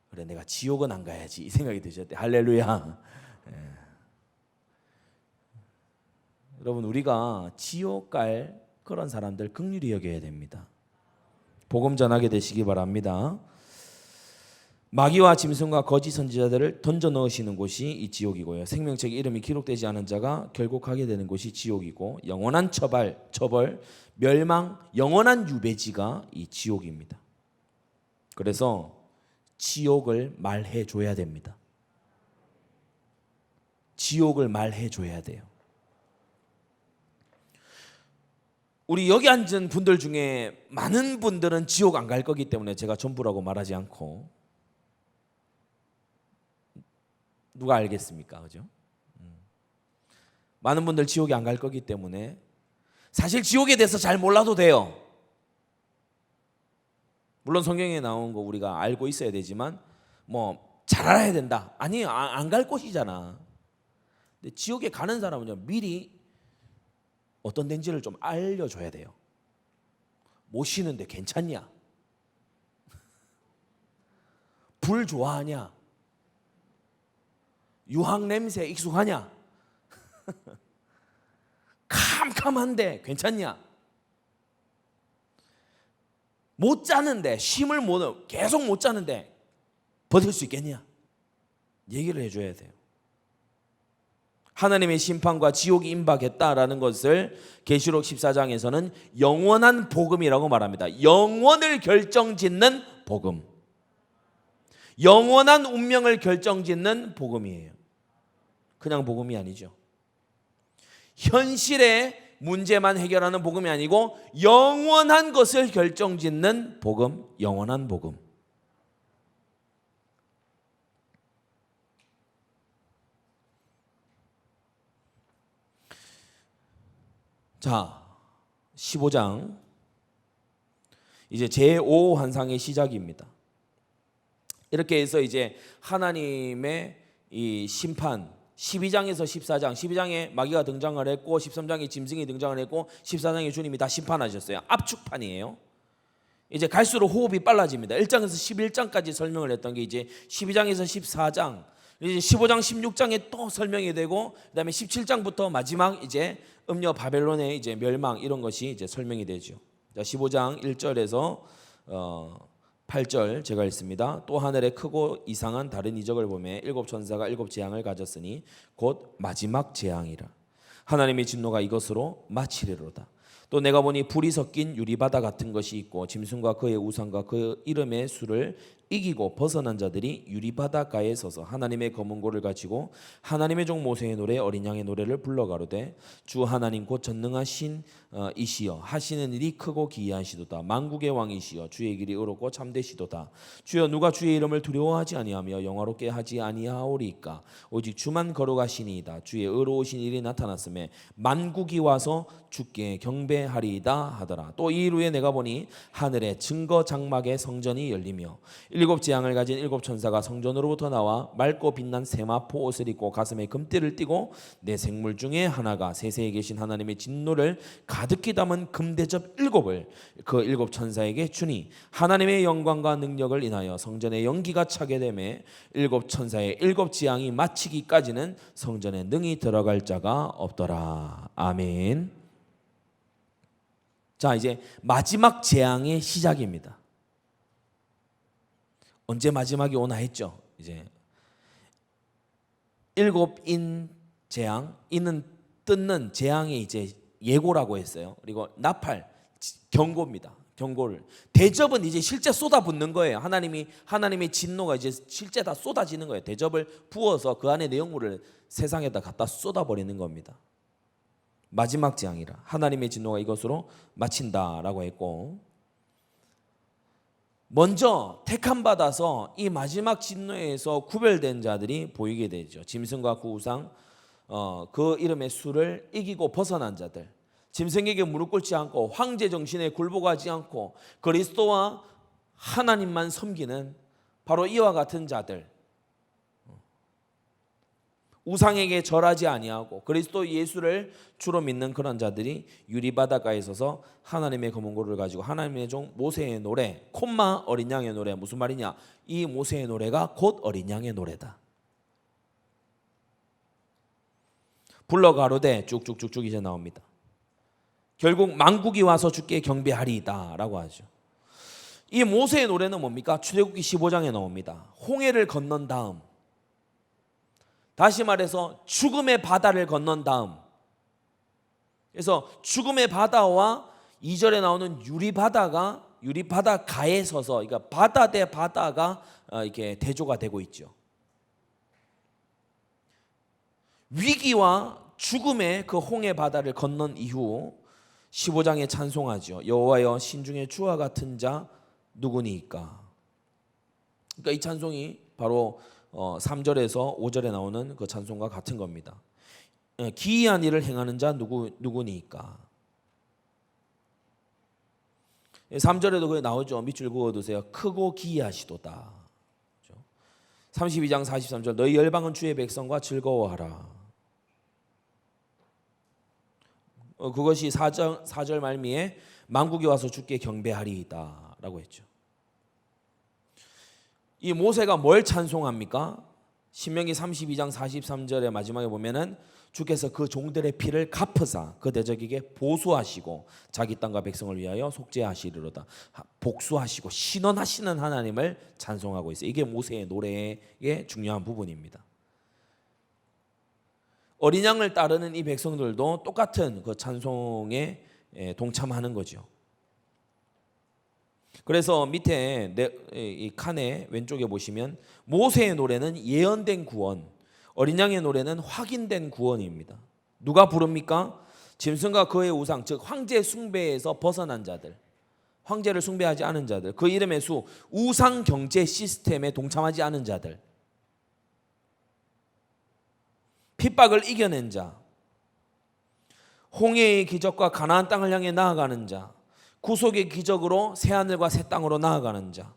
그래 내가 지옥은 안 가야지 이 생각이 드셨대. 할렐루야. 예. 여러분 우리가 지옥 갈 그런 사람들 긍휼히 여겨야 됩니다. 복음 전하게 되시기 바랍니다. 마귀와 짐승과 거짓 선지자들을 던져 넣으시는 곳이 이 지옥이고요. 생명책에 이름이 기록되지 않은 자가 결국 가게 되는 곳이 지옥이고 영원한 처벌, 멸망, 영원한 유배지가 이 지옥입니다. 그래서 지옥을 말해 줘야 됩니다. 지옥을 말해 줘야 돼요. 우리 여기 앉은 분들 중에 많은 분들은 지옥 안 갈 거기 때문에 제가 전부라고 말하지 않고 누가 알겠습니까? 그죠? 많은 분들 지옥에 안 갈 거기 때문에 사실 지옥에 대해서 잘 몰라도 돼요. 물론 성경에 나온 거 우리가 알고 있어야 되지만 뭐 잘 알아야 된다. 아니 안 갈 곳이잖아. 근데 지옥에 가는 사람은요 미리 어떤 데인지를 좀 알려줘야 돼요. 못 쉬는데 괜찮냐? 불 좋아하냐? 유황 냄새 익숙하냐? 캄캄한데 괜찮냐? 못 자는데 계속 못 자는데 버틸 수 있겠냐? 얘기를 해줘야 돼요. 하나님의 심판과 지옥이 임박했다라는 것을 계시록 14장에서는 영원한 복음이라고 말합니다. 영원을 결정짓는 복음, 영원한 운명을 결정짓는 복음이에요. 그냥 복음이 아니죠. 현실의 문제만 해결하는 복음이 아니고 영원한 것을 결정짓는 복음, 영원한 복음. 자, 15장 이제 제5환상의 시작입니다. 이렇게 해서 이제 하나님의 이 심판 12장에서 14장, 12장에 마귀가 등장을 했고 13장에 짐승이 등장을 했고 14장에 주님이 다 심판하셨어요. 압축판이에요. 이제 갈수록 호흡이 빨라집니다. 1장에서 11장까지 설명을 했던 게 이제 12장에서 14장, 이제 15장, 16장에 또 설명이 되고 그다음에 17장부터 마지막 이제 음녀 바벨론의 이제 멸망 이런 것이 이제 설명이 되죠. 자, 15장 1절에서 8절 제가 읽습니다. 또 하늘에 크고 이상한 다른 이적을 보매 일곱 천사가 일곱 재앙을 가졌으니 곧 마지막 재앙이라. 하나님의 진노가 이것으로 마치리로다. 또 내가 보니 불이 섞인 유리바다 같은 것이 있고 짐승과 그의 우상과 그 이름의 수를 이기고 벗어난 자들이 유리바다가에 서서 하나님의 검은 고를 가지고 하나님의 종 모세의 노래 어린 양의 노래를 불러가로되 주 하나님 곧 전능하신 이시여 하시는 일이 크고 기이하시도다. 만국의 왕이시여 주의 길이 의롭고 참되시도다. 주여 누가 주의 이름을 두려워하지 아니하며 영화롭게 하지 아니하오리까. 오직 주만 걸어가시니이다. 주의 의로우신 일이 나타났음에 만국이 와서 주께 경배하리이다 하더라. 또 이 이후에 내가 보니 하늘에 증거 장막의 성전이 열리며 일곱 재앙을 가진 일곱 천사가 성전으로부터 나와 맑고 빛난 세마포 옷을 입고 가슴에 금띠를 띠고 내 생물 중에 하나가 세세에 계신 하나님의 진노를 가득히 담은 금대접 일곱을 그 일곱 천사에게 주니 하나님의 영광과 능력을 인하여 성전에 연기가 차게 되매 일곱 천사의 일곱 재앙이 마치기까지는 성전에 능히 들어갈 자가 없더라. 아멘. 자, 이제 마지막 재앙의 시작입니다. 언제 마지막이 오나 했죠. 이제 일곱 인 재앙, 인은 뜯는 재앙의 이제 예고라고 했어요. 그리고 나팔 경고입니다. 경고를. 대접은 이제 실제 쏟아붓는 거예요. 하나님의 진노가 이제 실제 다 쏟아지는 거예요. 대접을 부어서 그 안에 내용물을 세상에다 갖다 쏟아버리는 겁니다. 마지막 재앙이라. 하나님의 진노가 이것으로 마친다라고 했고, 먼저 택함 받아서 이 마지막 진노에서 구별된 자들이 보이게 되죠. 짐승과 그 우상, 그 이름의 수를 이기고 벗어난 자들, 짐승에게 무릎 꿇지 않고 황제 정신에 굴복하지 않고 그리스도와 하나님만 섬기는 바로 이와 같은 자들, 우상에게 절하지 아니하고 그리스도 예수를 주로 믿는 그런 자들이 유리바다가에 서서 하나님의 검은 고를 가지고 하나님의 종 모세의 노래, 콤마 어린 양의 노래. 무슨 말이냐? 이 모세의 노래가 곧 어린 양의 노래다. 불러 가로되 쭉쭉쭉쭉 이제 나옵니다. 결국 만국이 와서 주께 경배하리이다 라고 하죠. 이 모세의 노래는 뭡니까? 출애굽기 15장에 나옵니다. 홍해를 건넌 다음, 다시 말해서 죽음의 바다를 건넌 다음, 그래서 죽음의 바다와 2절에 나오는 유리바다 가에 서서, 그러니까 바다 대 바다가 이렇게 대조가 되고 있죠. 위기와 죽음의 그 홍해 바다를 건넌 이후 15장에 찬송하죠. 여호와여 신중에 주와 같은 자 누구니까. 그러니까 이 찬송이 바로 3절에서 5절에 나오는 그 찬송과 같은 겁니다. 기이한 일을 행하는 자 누구니까. 3절에도 그게 나오죠. 밑줄 그어두세요. 크고 기이하시도다. 32장 43절 너희 열방은 주의 백성과 즐거워하라. 그것이 4절 말미에 만국이 와서 주께 경배하리이다 라고 했죠. 이 모세가 뭘 찬송합니까? 신명기 32장 43절의 마지막에 보면은 주께서 그 종들의 피를 갚으사 그 대적에게 보수하시고 자기 땅과 백성을 위하여 속죄하시리로다. 복수하시고 신원하시는 하나님을 찬송하고 있어요. 이게 모세의 노래의 중요한 부분입니다. 어린 양을 따르는 이 백성들도 똑같은 그 찬송에 동참하는 거죠. 그래서 밑에 이 칸의 왼쪽에 보시면 모세의 노래는 예언된 구원, 어린 양의 노래는 확인된 구원입니다. 누가 부릅니까? 짐승과 그의 우상, 즉 황제 숭배에서 벗어난 자들, 황제를 숭배하지 않은 자들, 그 이름의 수, 우상 경제 시스템에 동참하지 않은 자들, 핍박을 이겨낸 자, 홍해의 기적과 가나안 땅을 향해 나아가는 자, 구속의 기적으로 새하늘과 새 땅으로 나아가는 자,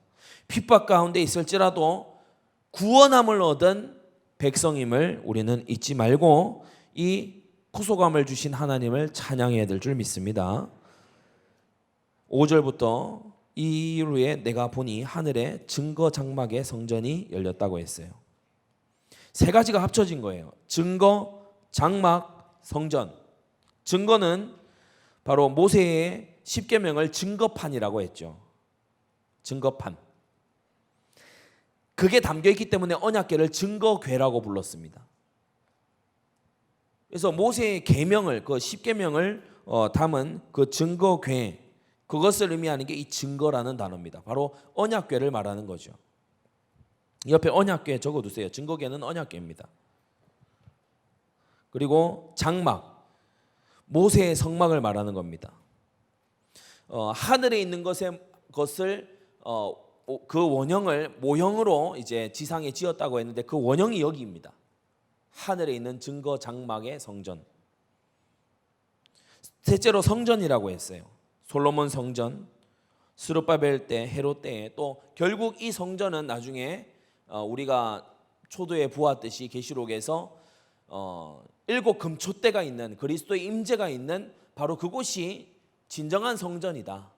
핍박 가운데 있을지라도 구원함을 얻은 백성임을 우리는 잊지 말고 이 구속함을 주신 하나님을 찬양해야 될 줄 믿습니다. 5절부터 이후에 내가 보니 하늘에 증거 장막의 성전이 열렸다고 했어요. 세 가지가 합쳐진 거예요. 증거, 장막, 성전. 증거는 바로 모세의 십계명을 증거판이라고 했죠. 증거판. 그게 담겨있기 때문에 언약궤를 증거궤라고 불렀습니다. 그래서 모세의 계명을, 그 십계명을 담은 그 증거궤, 그것을 의미하는 게 이 증거라는 단어입니다. 바로 언약궤를 말하는 거죠. 옆에 언약궤 적어두세요. 증거궤는 언약궤입니다. 그리고 장막, 모세의 성막을 말하는 겁니다. 하늘에 있는 것을 그 원형을 모형으로 이제 지상에 지었다고 했는데 그 원형이 여기입니다. 하늘에 있는 증거 장막의 성전. 셋째로 성전이라고 했어요. 솔로몬 성전, 스룹바벨 때, 헤롯 때에 또 결국 이 성전은 나중에 우리가 초도에 보았듯이 계시록에서 7 금초대가 있는 그리스도의 임재가 있는 바로 그곳이 진정한 성전이다.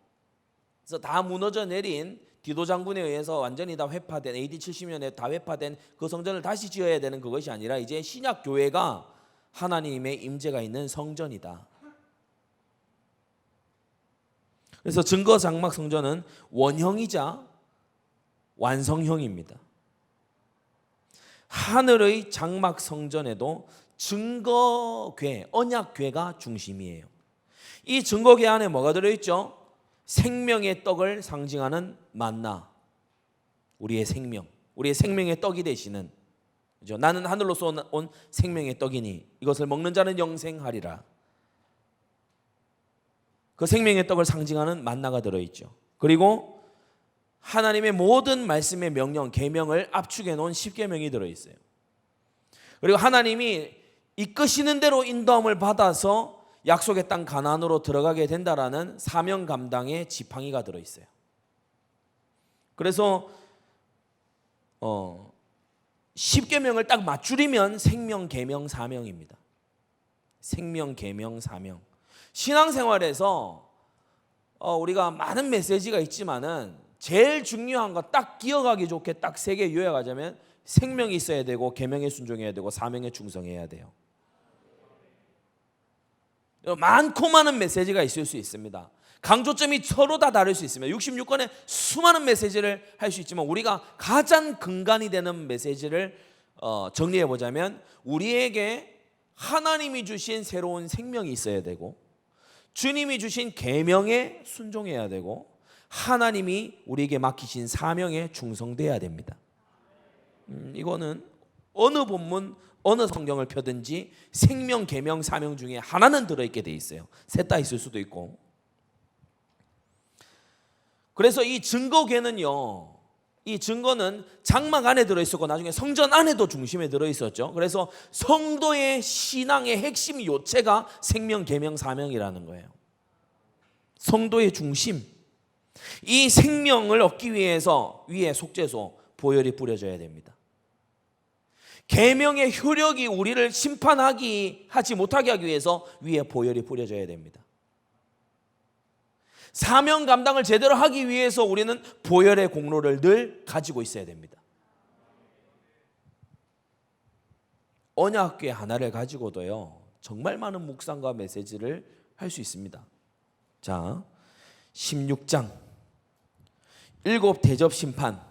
그래서 다 무너져 내린 디도 장군에 의해서 완전히 다 회파된 AD 70년에 다 회파된 그 성전을 다시 지어야 되는 그것이 아니라 이제 신약 교회가 하나님의 임재가 있는 성전이다. 그래서 증거 장막 성전은 원형이자 완성형입니다. 하늘의 장막 성전에도 증거궤, 언약궤가 중심이에요. 이 증거궤 안에 뭐가 들어있죠? 생명의 떡을 상징하는 만나, 우리의 생명, 우리의 생명의 떡이 되시는, 그죠? 나는 하늘로서 온 생명의 떡이니 이것을 먹는 자는 영생하리라. 그 생명의 떡을 상징하는 만나가 들어있죠. 그리고 하나님의 모든 말씀의 명령, 계명을 압축해 놓은 십계명이 들어있어요. 그리고 하나님이 이끄시는 대로 인도함을 받아서 약속의 땅 가나안으로 들어가게 된다라는 사명 감당의 지팡이가 들어있어요. 그래서 십계명을 딱 맞추리면 생명, 계명, 사명입니다. 생명, 계명, 사명. 신앙생활에서 우리가 많은 메시지가 있지만은 제일 중요한 거 딱 기억하기 좋게 딱 3개 요약하자면 생명이 있어야 되고 계명에 순종해야 되고 사명에 충성해야 돼요. 많고 많은 메시지가 있을 수 있습니다. 강조점이 서로 다 다를 수 있습니다. 66권에 수많은 메시지를 할 수 있지만 우리가 가장 근간이 되는 메시지를 정리해 보자면 우리에게 하나님이 주신 새로운 생명이 있어야 되고 주님이 주신 계명에 순종해야 되고 하나님이 우리에게 맡기신 사명에 충성돼야 됩니다. 이거는 어느 본문 어느 성경을 펴든지 생명, 계명, 사명 중에 하나는 들어있게 돼 있어요. 셋 다 있을 수도 있고. 그래서 이 증거궤는요, 이 증거는 장막 안에 들어있었고 나중에 성전 안에도 중심에 들어있었죠. 그래서 성도의 신앙의 핵심 요체가 생명, 계명, 사명이라는 거예요. 성도의 중심. 이 생명을 얻기 위해서 위에 속죄소, 보혈이 뿌려져야 됩니다. 계명의 효력이 우리를 하지 못하게 하기 위해서 위에 보혈이 뿌려져야 됩니다. 사명 감당을 제대로 하기 위해서 우리는 보혈의 공로를 늘 가지고 있어야 됩니다. 언약궤 하나를 가지고도요 정말 많은 묵상과 메시지를 할 수 있습니다. 자, 16장 7 대접 심판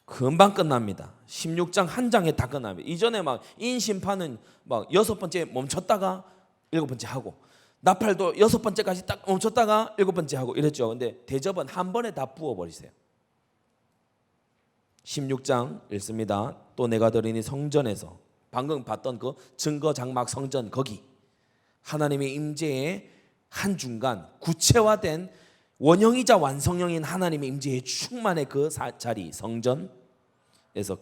금방 끝납니다. 16장 한 장에 다 끝납니다. 이전에 막 인심판은 막 6번째 멈췄다가 7번째 하고, 나팔도 6번째까지 딱 멈췄다가 7번째 하고 이랬죠. 근데 대접은 한 번에 다 부어버리세요. 16장 읽습니다. 또 내가 들으니 성전에서, 방금 봤던 그 증거 장막 성전, 거기 하나님의 임재의 한 중간, 구체화된 원형이자 완성형인 하나님의 임재의 충만의 그 자리, 성전에서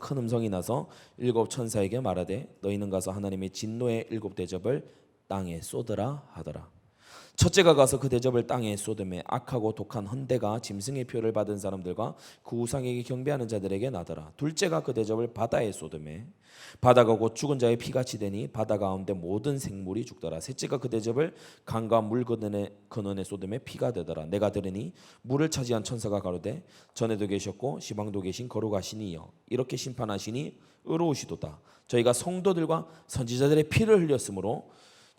큰 음성이 나서 7 천사에게 말하되 너희는 가서 하나님의 진노의 7 대접을 땅에 쏟으라 하더라. 첫째가 가서 그 대접을 땅에 쏟음에 악하고 독한 헌대가 짐승의 표를 받은 사람들과 그 우상에게 경배하는 자들에게 나더라. 둘째가 그 대접을 바다에 쏟음에 바다가 곧 죽은 자의 피같이 되니 바다 가운데 모든 생물이 죽더라. 셋째가 그 대접을 강과 물 근원에 쏟음에 피가 되더라. 내가 들으니 물을 차지한 천사가 가로되 전에도 계셨고 시방도 계신 거룩하시니여 이렇게 심판하시니 의로우시도다. 저희가 성도들과 선지자들의 피를 흘렸으므로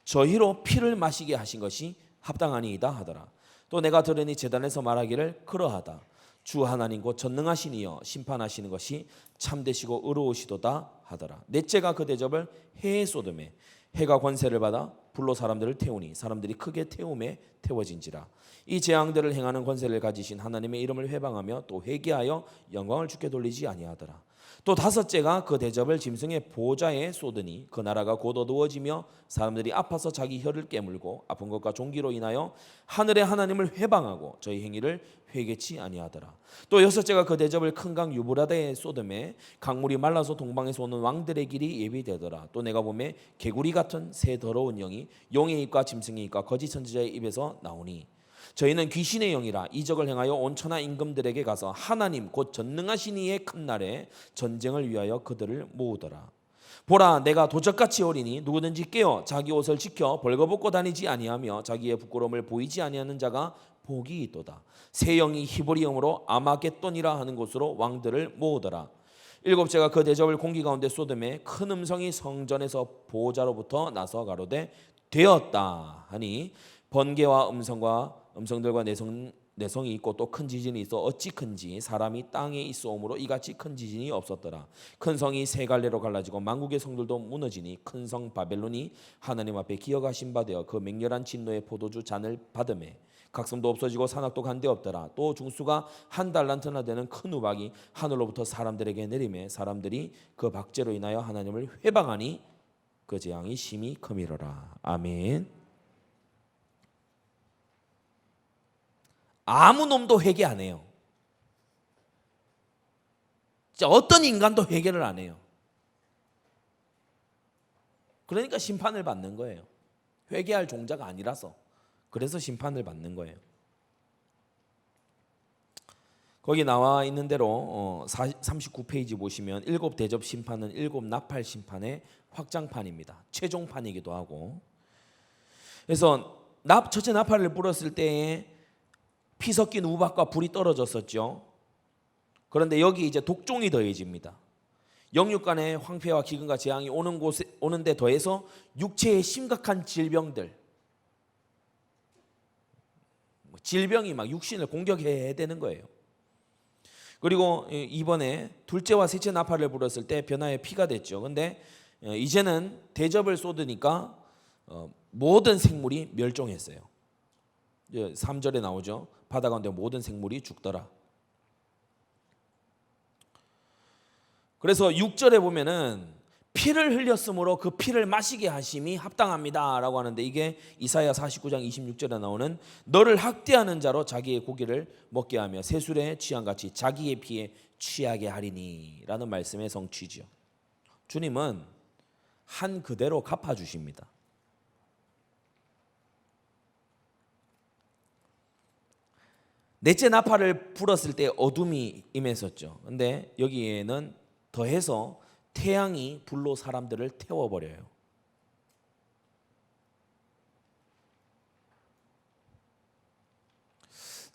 저희로 피를 마시게 하신 것이 합당하니이다 하더라. 또 내가 들으니 제단에서 말하기를 그러하다. 주 하나님 곧 전능하신 이여 심판하시는 것이 참되시고 의로우시도다 하더라. 넷째가 그 대접을 해에 쏟음에 해가 권세를 받아 불로 사람들을 태우니 사람들이 크게 태움에 태워진지라. 이 재앙들을 행하는 권세를 가지신 하나님의 이름을 회방하며 또 회개하여 영광을 주께 돌리지 아니하더라. 또 다섯째가 그 대접을 짐승의 보좌에 쏟으니 그 나라가 곧 어두워지며 사람들이 아파서 자기 혀를 깨물고 아픈 것과 종기로 인하여 하늘의 하나님을 회방하고 저희 행위를 회개치 아니하더라. 또 여섯째가 그 대접을 큰 강 유브라데에 쏟음에 강물이 말라서 동방에서 오는 왕들의 길이 예비되더라. 또 내가 보매 개구리 같은 새 더러운 영이 용의 입과 짐승의 입과 거짓 선지자의 입에서 나오니 저희는 귀신의 영이라 이적을 행하여 온 천하 임금들에게 가서 하나님 곧 전능하신 이의 큰 날에 전쟁을 위하여 그들을 모으더라. 보라 내가 도적같이 어리니 누구든지 깨어 자기 옷을 지켜 벌거벗고 다니지 아니하며 자기의 부끄러움을 보이지 아니하는 자가 복이 있도다. 새 영이 히브리어로 아마겟돈이라 하는 곳으로 왕들을 모으더라. 일곱째가 그 대접을 공기 가운데 쏟음에 큰 음성이 성전에서 보호자로부터 나서 가로되 되었다 하니 번개와 음성들과 내성이 있고 또 큰 지진이 있어 어찌 큰지 사람이 땅에 있어오므로 이같이 큰 지진이 없었더라. 큰 성이 세 갈래로 갈라지고 만국의 성들도 무너지니 큰 성 바벨론이 하나님 앞에 기어가신 바 되어 그 맹렬한 진노의 포도주 잔을 받음에 각 섬도 없어지고 산악도 간데 없더라. 또 중수가 1달란트나 되는 큰 우박이 하늘로부터 사람들에게 내림에 사람들이 그 박제로 인하여 하나님을 회방하니 그 재앙이 심히 크미러라. 아멘. 아무 놈도 회개 안 해요. 진짜 어떤 인간도 회개를 안 해요. 그러니까 심판을 받는 거예요. 회개할 종자가 아니라서. 그래서 심판을 받는 거예요. 거기 나와 있는 대로 39페이지 보시면 7 대접 심판은 7 나팔 심판의 확장판입니다. 최종판이기도 하고. 그래서 첫째 나팔을 불었을 때에 피 섞인 우박과 불이 떨어졌었죠. 그런데 여기 이제 독종이 더해집니다. 영육 간의 황폐와 기근과 재앙이 오는데 더해서 육체의 심각한 질병들, 질병이 막 육신을 공격해야 되는 거예요. 그리고 이번에 둘째와 셋째 나팔을 불었을 때 변화의 피가 됐죠. 근데 이제는 대접을 쏟으니까 모든 생물이 멸종했어요. 3절에 나오죠. 바다 가운데 모든 생물이 죽더라. 그래서 6절에 보면은 피를 흘렸으므로 그 피를 마시게 하심이 합당합니다라고 하는데 이게 이사야 49장 26절에 나오는 너를 학대하는 자로 자기의 고기를 먹게 하며 새술에 취한같이 자기의 피에 취하게 하리니라는 말씀의 성취죠. 주님은 한 그대로 갚아주십니다. 넷째 나팔을 불었을 때 어둠이 임했었죠. 근데 여기에는 더해서 태양이 불로 사람들을 태워버려요.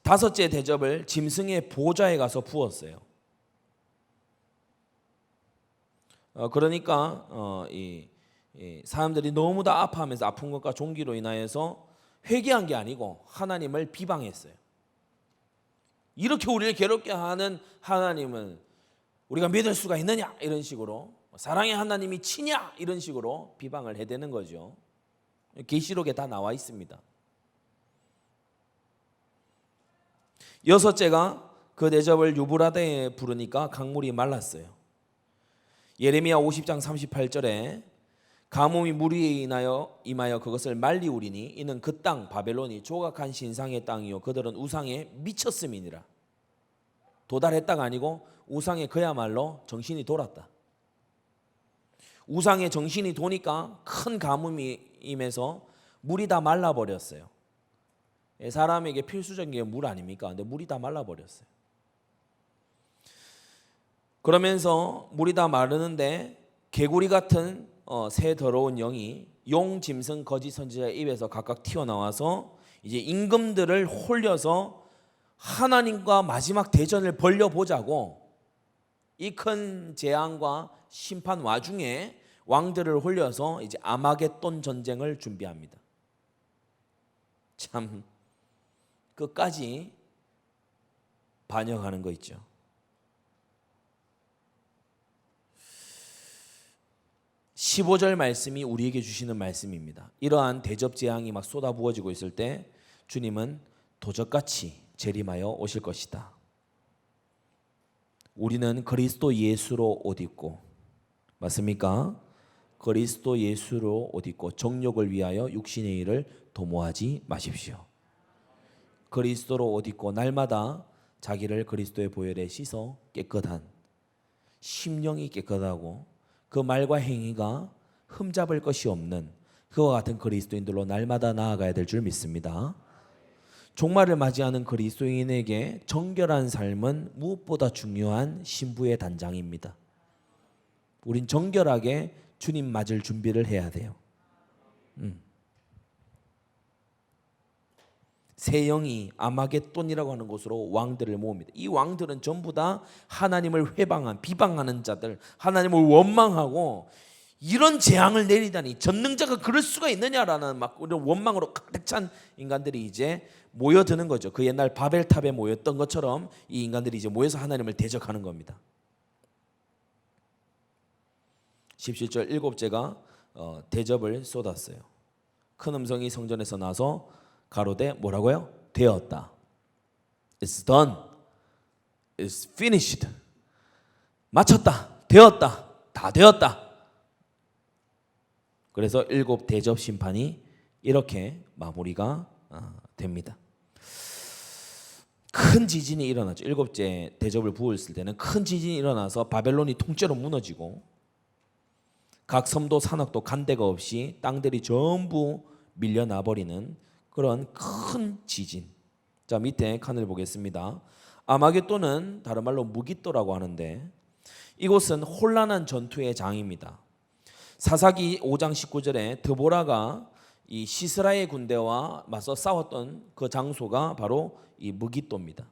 다섯째 대접을 짐승의 보좌에 가서 부었어요. 그러니까 이 사람들이 너무 다 아파하면서 아픈 것과 종기로 인하여서 회개한 게 아니고 하나님을 비방했어요. 이렇게 우리를 괴롭게 하는 하나님은 우리가 믿을 수가 있느냐 이런 식으로, 사랑의 하나님이 치냐 이런 식으로 비방을 해대는 거죠. 계시록에 다 나와 있습니다. 여섯째가 그 대접을 유브라데에 부르니까 강물이 말랐어요. 예레미야 50장 38절에 가뭄이 물 위에 임하여 그것을 말리우리니 이는 그 땅 바벨론이 조각한 신상의 땅이요 그들은 우상에 미쳤음이니라. 도달했다가 아니고 우상에 그야말로 정신이 돌았다. 우상에 정신이 도니까 큰 가뭄이 임해서 물이 다 말라버렸어요. 사람에게 필수적인 게 물 아닙니까? 근데 물이 다 말라버렸어요. 그러면서 물이 다 마르는데 개구리 같은 새 더러운 영이 용, 짐승, 거짓 선지자의 입에서 각각 튀어나와서 이제 임금들을 홀려서 하나님과 마지막 대전을 벌려보자고 이 큰 재앙과 심판 와중에 왕들을 홀려서 이제 아마겟돈 전쟁을 준비합니다. 참 끝까지 반영하는 거 있죠. (15절) 말씀이 우리에게 주시는 말씀입니다. 이러한 대접 재앙이 막 쏟아부어지고 있을 때 주님은 도적같이 재림하여 오실 것이다. 우리는 그리스도 예수로 옷 입고, 맞습니까? 그리스도 예수로 옷 입고 정욕을 위하여 육신의 일을 도모하지 마십시오. 그리스도로 옷 입고 날마다 자기를 그리스도의 보혈에 씻어 깨끗한, 심령이 깨끗하고 그 말과 행위가 흠잡을 것이 없는 그와 같은 그리스도인들로 날마다 나아가야 될 줄 믿습니다. 종말을 맞이하는 그리스도인에게 정결한 삶은 무엇보다 중요한 신부의 단장입니다. 우린 정결하게 주님 맞을 준비를 해야 돼요. 새 영이 아마겟돈이라고 하는 곳으로 왕들을 모읍니다. 이 왕들은 전부 다 하나님을 비방하는 자들, 하나님을 원망하고 이런 재앙을 내리다니 전능자가 그럴 수가 있느냐라는 막 이런 원망으로 가득 찬 인간들이 이제 모여드는 거죠. 그 옛날 바벨탑에 모였던 것처럼 이 인간들이 이제 모여서 하나님을 대적하는 겁니다. 17절 일곱째가 대접을 쏟았어요. 큰 음성이 성전에서 나서 가로되 뭐라고요? 되었다. It's done. It's finished. 마쳤다. 되었다. 다 되었다. 그래서 일곱 대접 심판이 이렇게 마무리가 됩니다. 큰 지진이 일어나죠. 일곱째 대접을 부었을 때는 큰 지진이 일어나서 바벨론이 통째로 무너지고 각 섬도 산악도 간데가 없이 땅들이 전부 밀려나 버리는 그런 큰 지진. 자, 밑에 칸을 보겠습니다. 아마겟돈은 다른 말로 무깃도라고 하는데 이곳은 혼란한 전투의 장입니다. 사사기 5장 19절에 드보라가 이 시스라의 군대와 맞서 싸웠던 그 장소가 바로 이 무깃도입니다.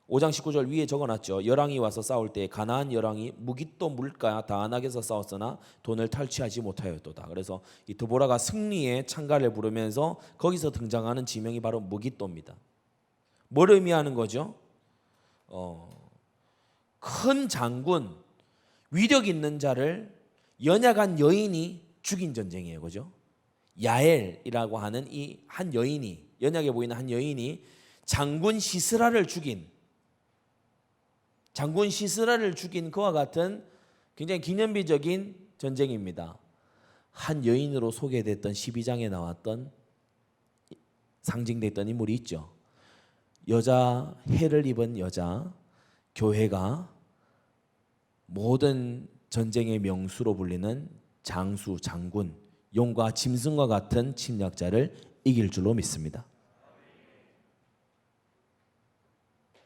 5장 19절 위에 적어놨죠. 열왕이 와서 싸울 때 가나안 열왕이 무깃도 물가 다안악에서 싸웠으나 돈을 탈취하지 못하였도다. 그래서 이 드보라가 승리의 찬가를 부르면서 거기서 등장하는 지명이 바로 무깃도입니다. 뭘 의미하는 거죠? 큰 장군, 위력 있는 자를 연약한 여인이 죽인 전쟁이에요. 그죠? 야엘이라고 하는 이 한 여인이, 연약해 보이는 한 여인이 장군 시스라를 죽인 그와 같은 굉장히 기념비적인 전쟁입니다. 한 여인으로 소개됐던 12장에 나왔던 상징됐던 인물이 있죠. 여자, 해를 입은 여자, 교회가 모든 전쟁의 명수로 불리는 장수, 장군, 용과 짐승과 같은 침략자를 이길 줄로 믿습니다.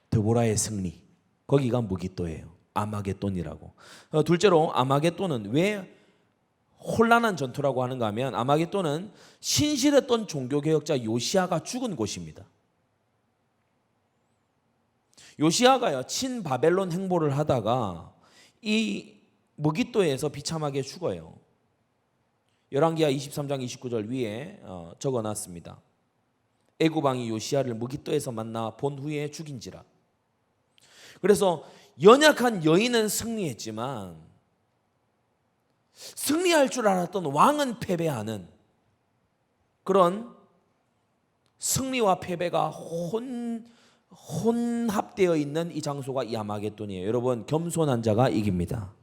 드보라의 승리, 거기가 무깃도예요. 아마겟돈이라고. 둘째로 아마겟돈은 왜 혼란한 전투라고 하는가 하면 아마겟돈은 신실했던 종교개혁자 요시야가 죽은 곳입니다. 요시야가요 친바벨론 행보를 하다가 이 무깃도에서 비참하게 죽어요. 열왕기하 23장 29절 위에 적어놨습니다. 애굽 왕이 요시야를 무깃도에서 만나 본 후에 죽인지라. 그래서 연약한 여인은 승리했지만 승리할 줄 알았던 왕은 패배하는 그런 승리와 패배가 혼합되어 있는 이 장소가 이 아마겟돈이에요. 여러분, 겸손한 자가 이깁니다.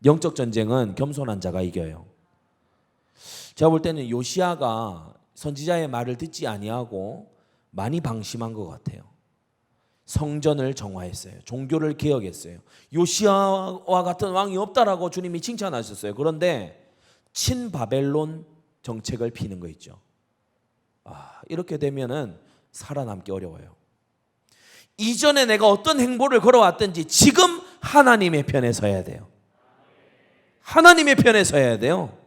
영적 전쟁은 겸손한 자가 이겨요. 제가 볼 때는 요시야가 선지자의 말을 듣지 아니하고 많이 방심한 것 같아요. 성전을 정화했어요. 종교를 개혁했어요. 요시야와 같은 왕이 없다라고 주님이 칭찬하셨어요. 그런데 친바벨론 정책을 피는 거 있죠. 이렇게 되면은 살아남기 어려워요. 이전에 내가 어떤 행보를 걸어왔든지 지금 하나님의 편에 서야 돼요. 하나님의 편에 서야 돼요.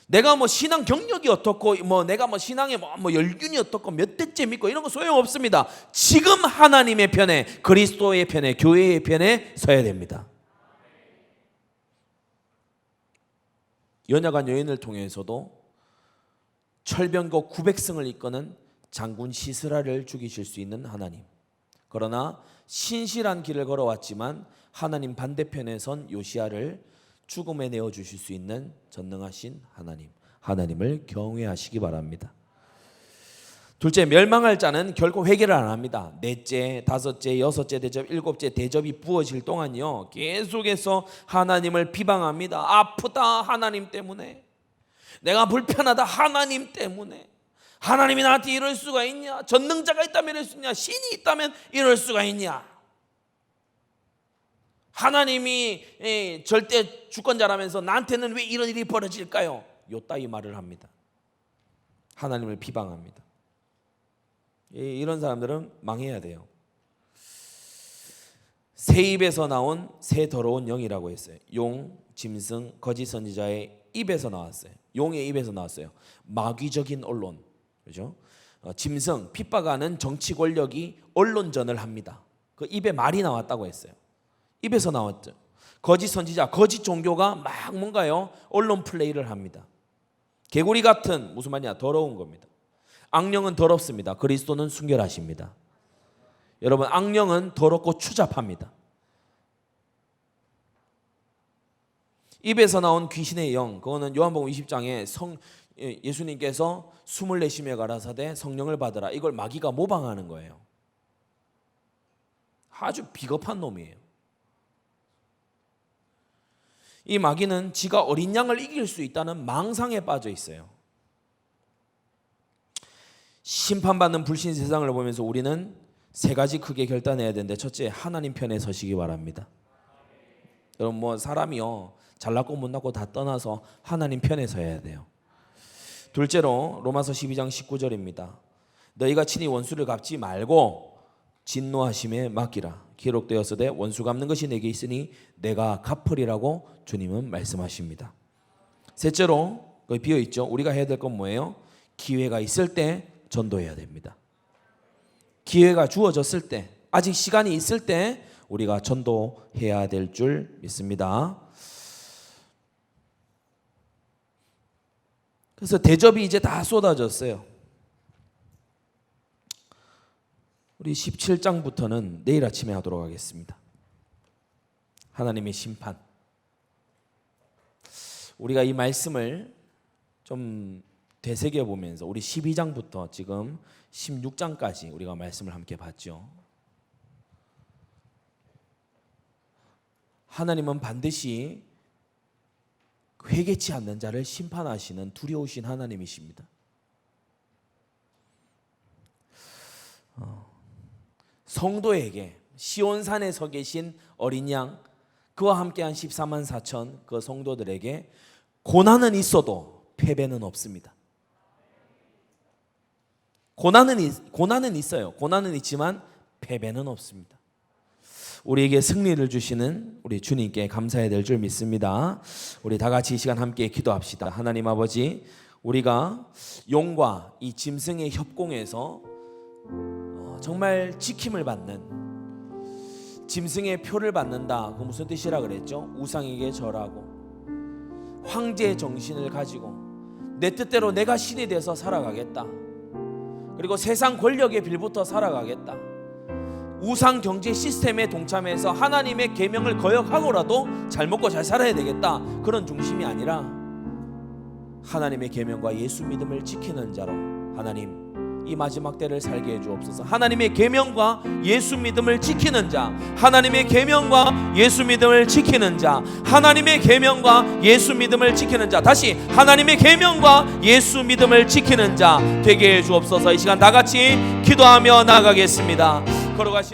내가 뭐 신앙 경력이 어떻고 내가 뭐 신앙의 뭐 열균이 어떻고 몇 대째 믿고 이런 거 소용없습니다. 지금 하나님의 편에, 그리스도의 편에, 교회의 편에 서야 됩니다. 연약한 여인을 통해서도 철병거 900승을 이끄는 장군 시스라를 죽이실 수 있는 하나님. 그러나 신실한 길을 걸어왔지만 하나님 반대편에 선 요시야를 죽음에 내어주실 수 있는 전능하신 하나님, 하나님을 경외하시기 바랍니다. 둘째, 멸망할 자는 결코 회개를 안 합니다. 넷째, 다섯째, 여섯째 대접, 일곱째 대접이 부어질 동안요 계속해서 하나님을 비방합니다. 아프다 하나님 때문에, 내가 불편하다 하나님 때문에, 하나님이 나한테 이럴 수가 있냐, 전능자가 있다면 이럴 수 있냐, 신이 있다면 이럴 수가 있냐, 하나님이 절대 주권자라면서 나한테는 왜 이런 일이 벌어질까요? 요따위 말을 합니다. 하나님을 비방합니다. 이런 사람들은 망해야 돼요. 새 입에서 나온 새 더러운 영이라고 했어요. 용, 짐승, 거짓 선지자의 입에서 나왔어요. 용의 입에서 나왔어요. 마귀적인 언론, 그렇죠? 짐승, 핍박하는 정치 권력이 언론전을 합니다. 그 입에 말이 나왔다고 했어요. 입에서 나왔죠. 거짓 선지자, 거짓 종교가 막 뭔가요? 언론 플레이를 합니다. 개구리 같은, 무슨 말이냐? 더러운 겁니다. 악령은 더럽습니다. 그리스도는 순결하십니다. 여러분, 악령은 더럽고 추잡합니다. 입에서 나온 귀신의 영, 그거는 요한복음 20장에 예수님께서 숨을 내쉬며 가라사대 성령을 받으라, 이걸 마귀가 모방하는 거예요. 아주 비겁한 놈이에요. 이 마귀는 지가 어린 양을 이길 수 있다는 망상에 빠져 있어요. 심판받는 불신 세상을 보면서 우리는 세 가지 크게 결단해야 되는데, 첫째, 하나님 편에 서시기 바랍니다. 여러분, 사람이요 잘났고 못났고 다 떠나서 하나님 편에 서야 돼요. 둘째로 로마서 12장 19절입니다. 너희가 친히 원수를 갚지 말고 진노하심에 맡기라. 기록되었으되 원수 갚는 것이 내게 있으니 내가 갚으리라고 주님은 말씀하십니다. 셋째로, 거기 비어있죠. 우리가 해야 될 건 뭐예요? 기회가 있을 때 전도해야 됩니다. 기회가 주어졌을 때, 아직 시간이 있을 때 우리가 전도해야 될 줄 믿습니다. 그래서 대접이 이제 다 쏟아졌어요. 우리 17장부터는 내일 아침에 하도록 하겠습니다. 하나님의 심판. 우리가 이 말씀을 좀 되새겨보면서 우리 12장부터 지금 16장까지 우리가 말씀을 함께 봤죠. 하나님은 반드시 회개치 않는 자를 심판하시는 두려우신 하나님이십니다. 성도에게 시온산에 서 계신 어린 양, 그와 함께한 14만 4천 그 성도들에게 고난은 있어도 패배는 없습니다. 고난은 있어요. 고난은 있지만 패배는 없습니다. 우리에게 승리를 주시는 우리 주님께 감사해야 될 줄 믿습니다. 우리 다 같이 이 시간 함께 기도합시다. 하나님 아버지, 우리가 용과 이 짐승의 협공에서 정말 지킴을 받는, 짐승의 표를 받는다, 그 무슨 뜻이라 그랬죠? 우상에게 절하고 황제의 정신을 가지고 내 뜻대로 내가 신이 돼서 살아가겠다, 그리고 세상 권력에 빌붙어 살아가겠다, 우상 경제 시스템에 동참해서 하나님의 계명을 거역하고라도 잘 먹고 잘 살아야 되겠다, 그런 중심이 아니라 하나님의 계명과 예수 믿음을 지키는 자로 하나님 이 마지막 때를 살게 해 주옵소서. 하나님의 계명과 예수 믿음을 지키는 자, 하나님의 계명과 예수 믿음을 지키는 자, 하나님의 계명과 예수 믿음을 지키는 자, 다시 하나님의 계명과 예수 믿음을 지키는 자 되게 해 주옵소서. 이 시간 다 같이 기도하며 나아가겠습니다. 걸어가신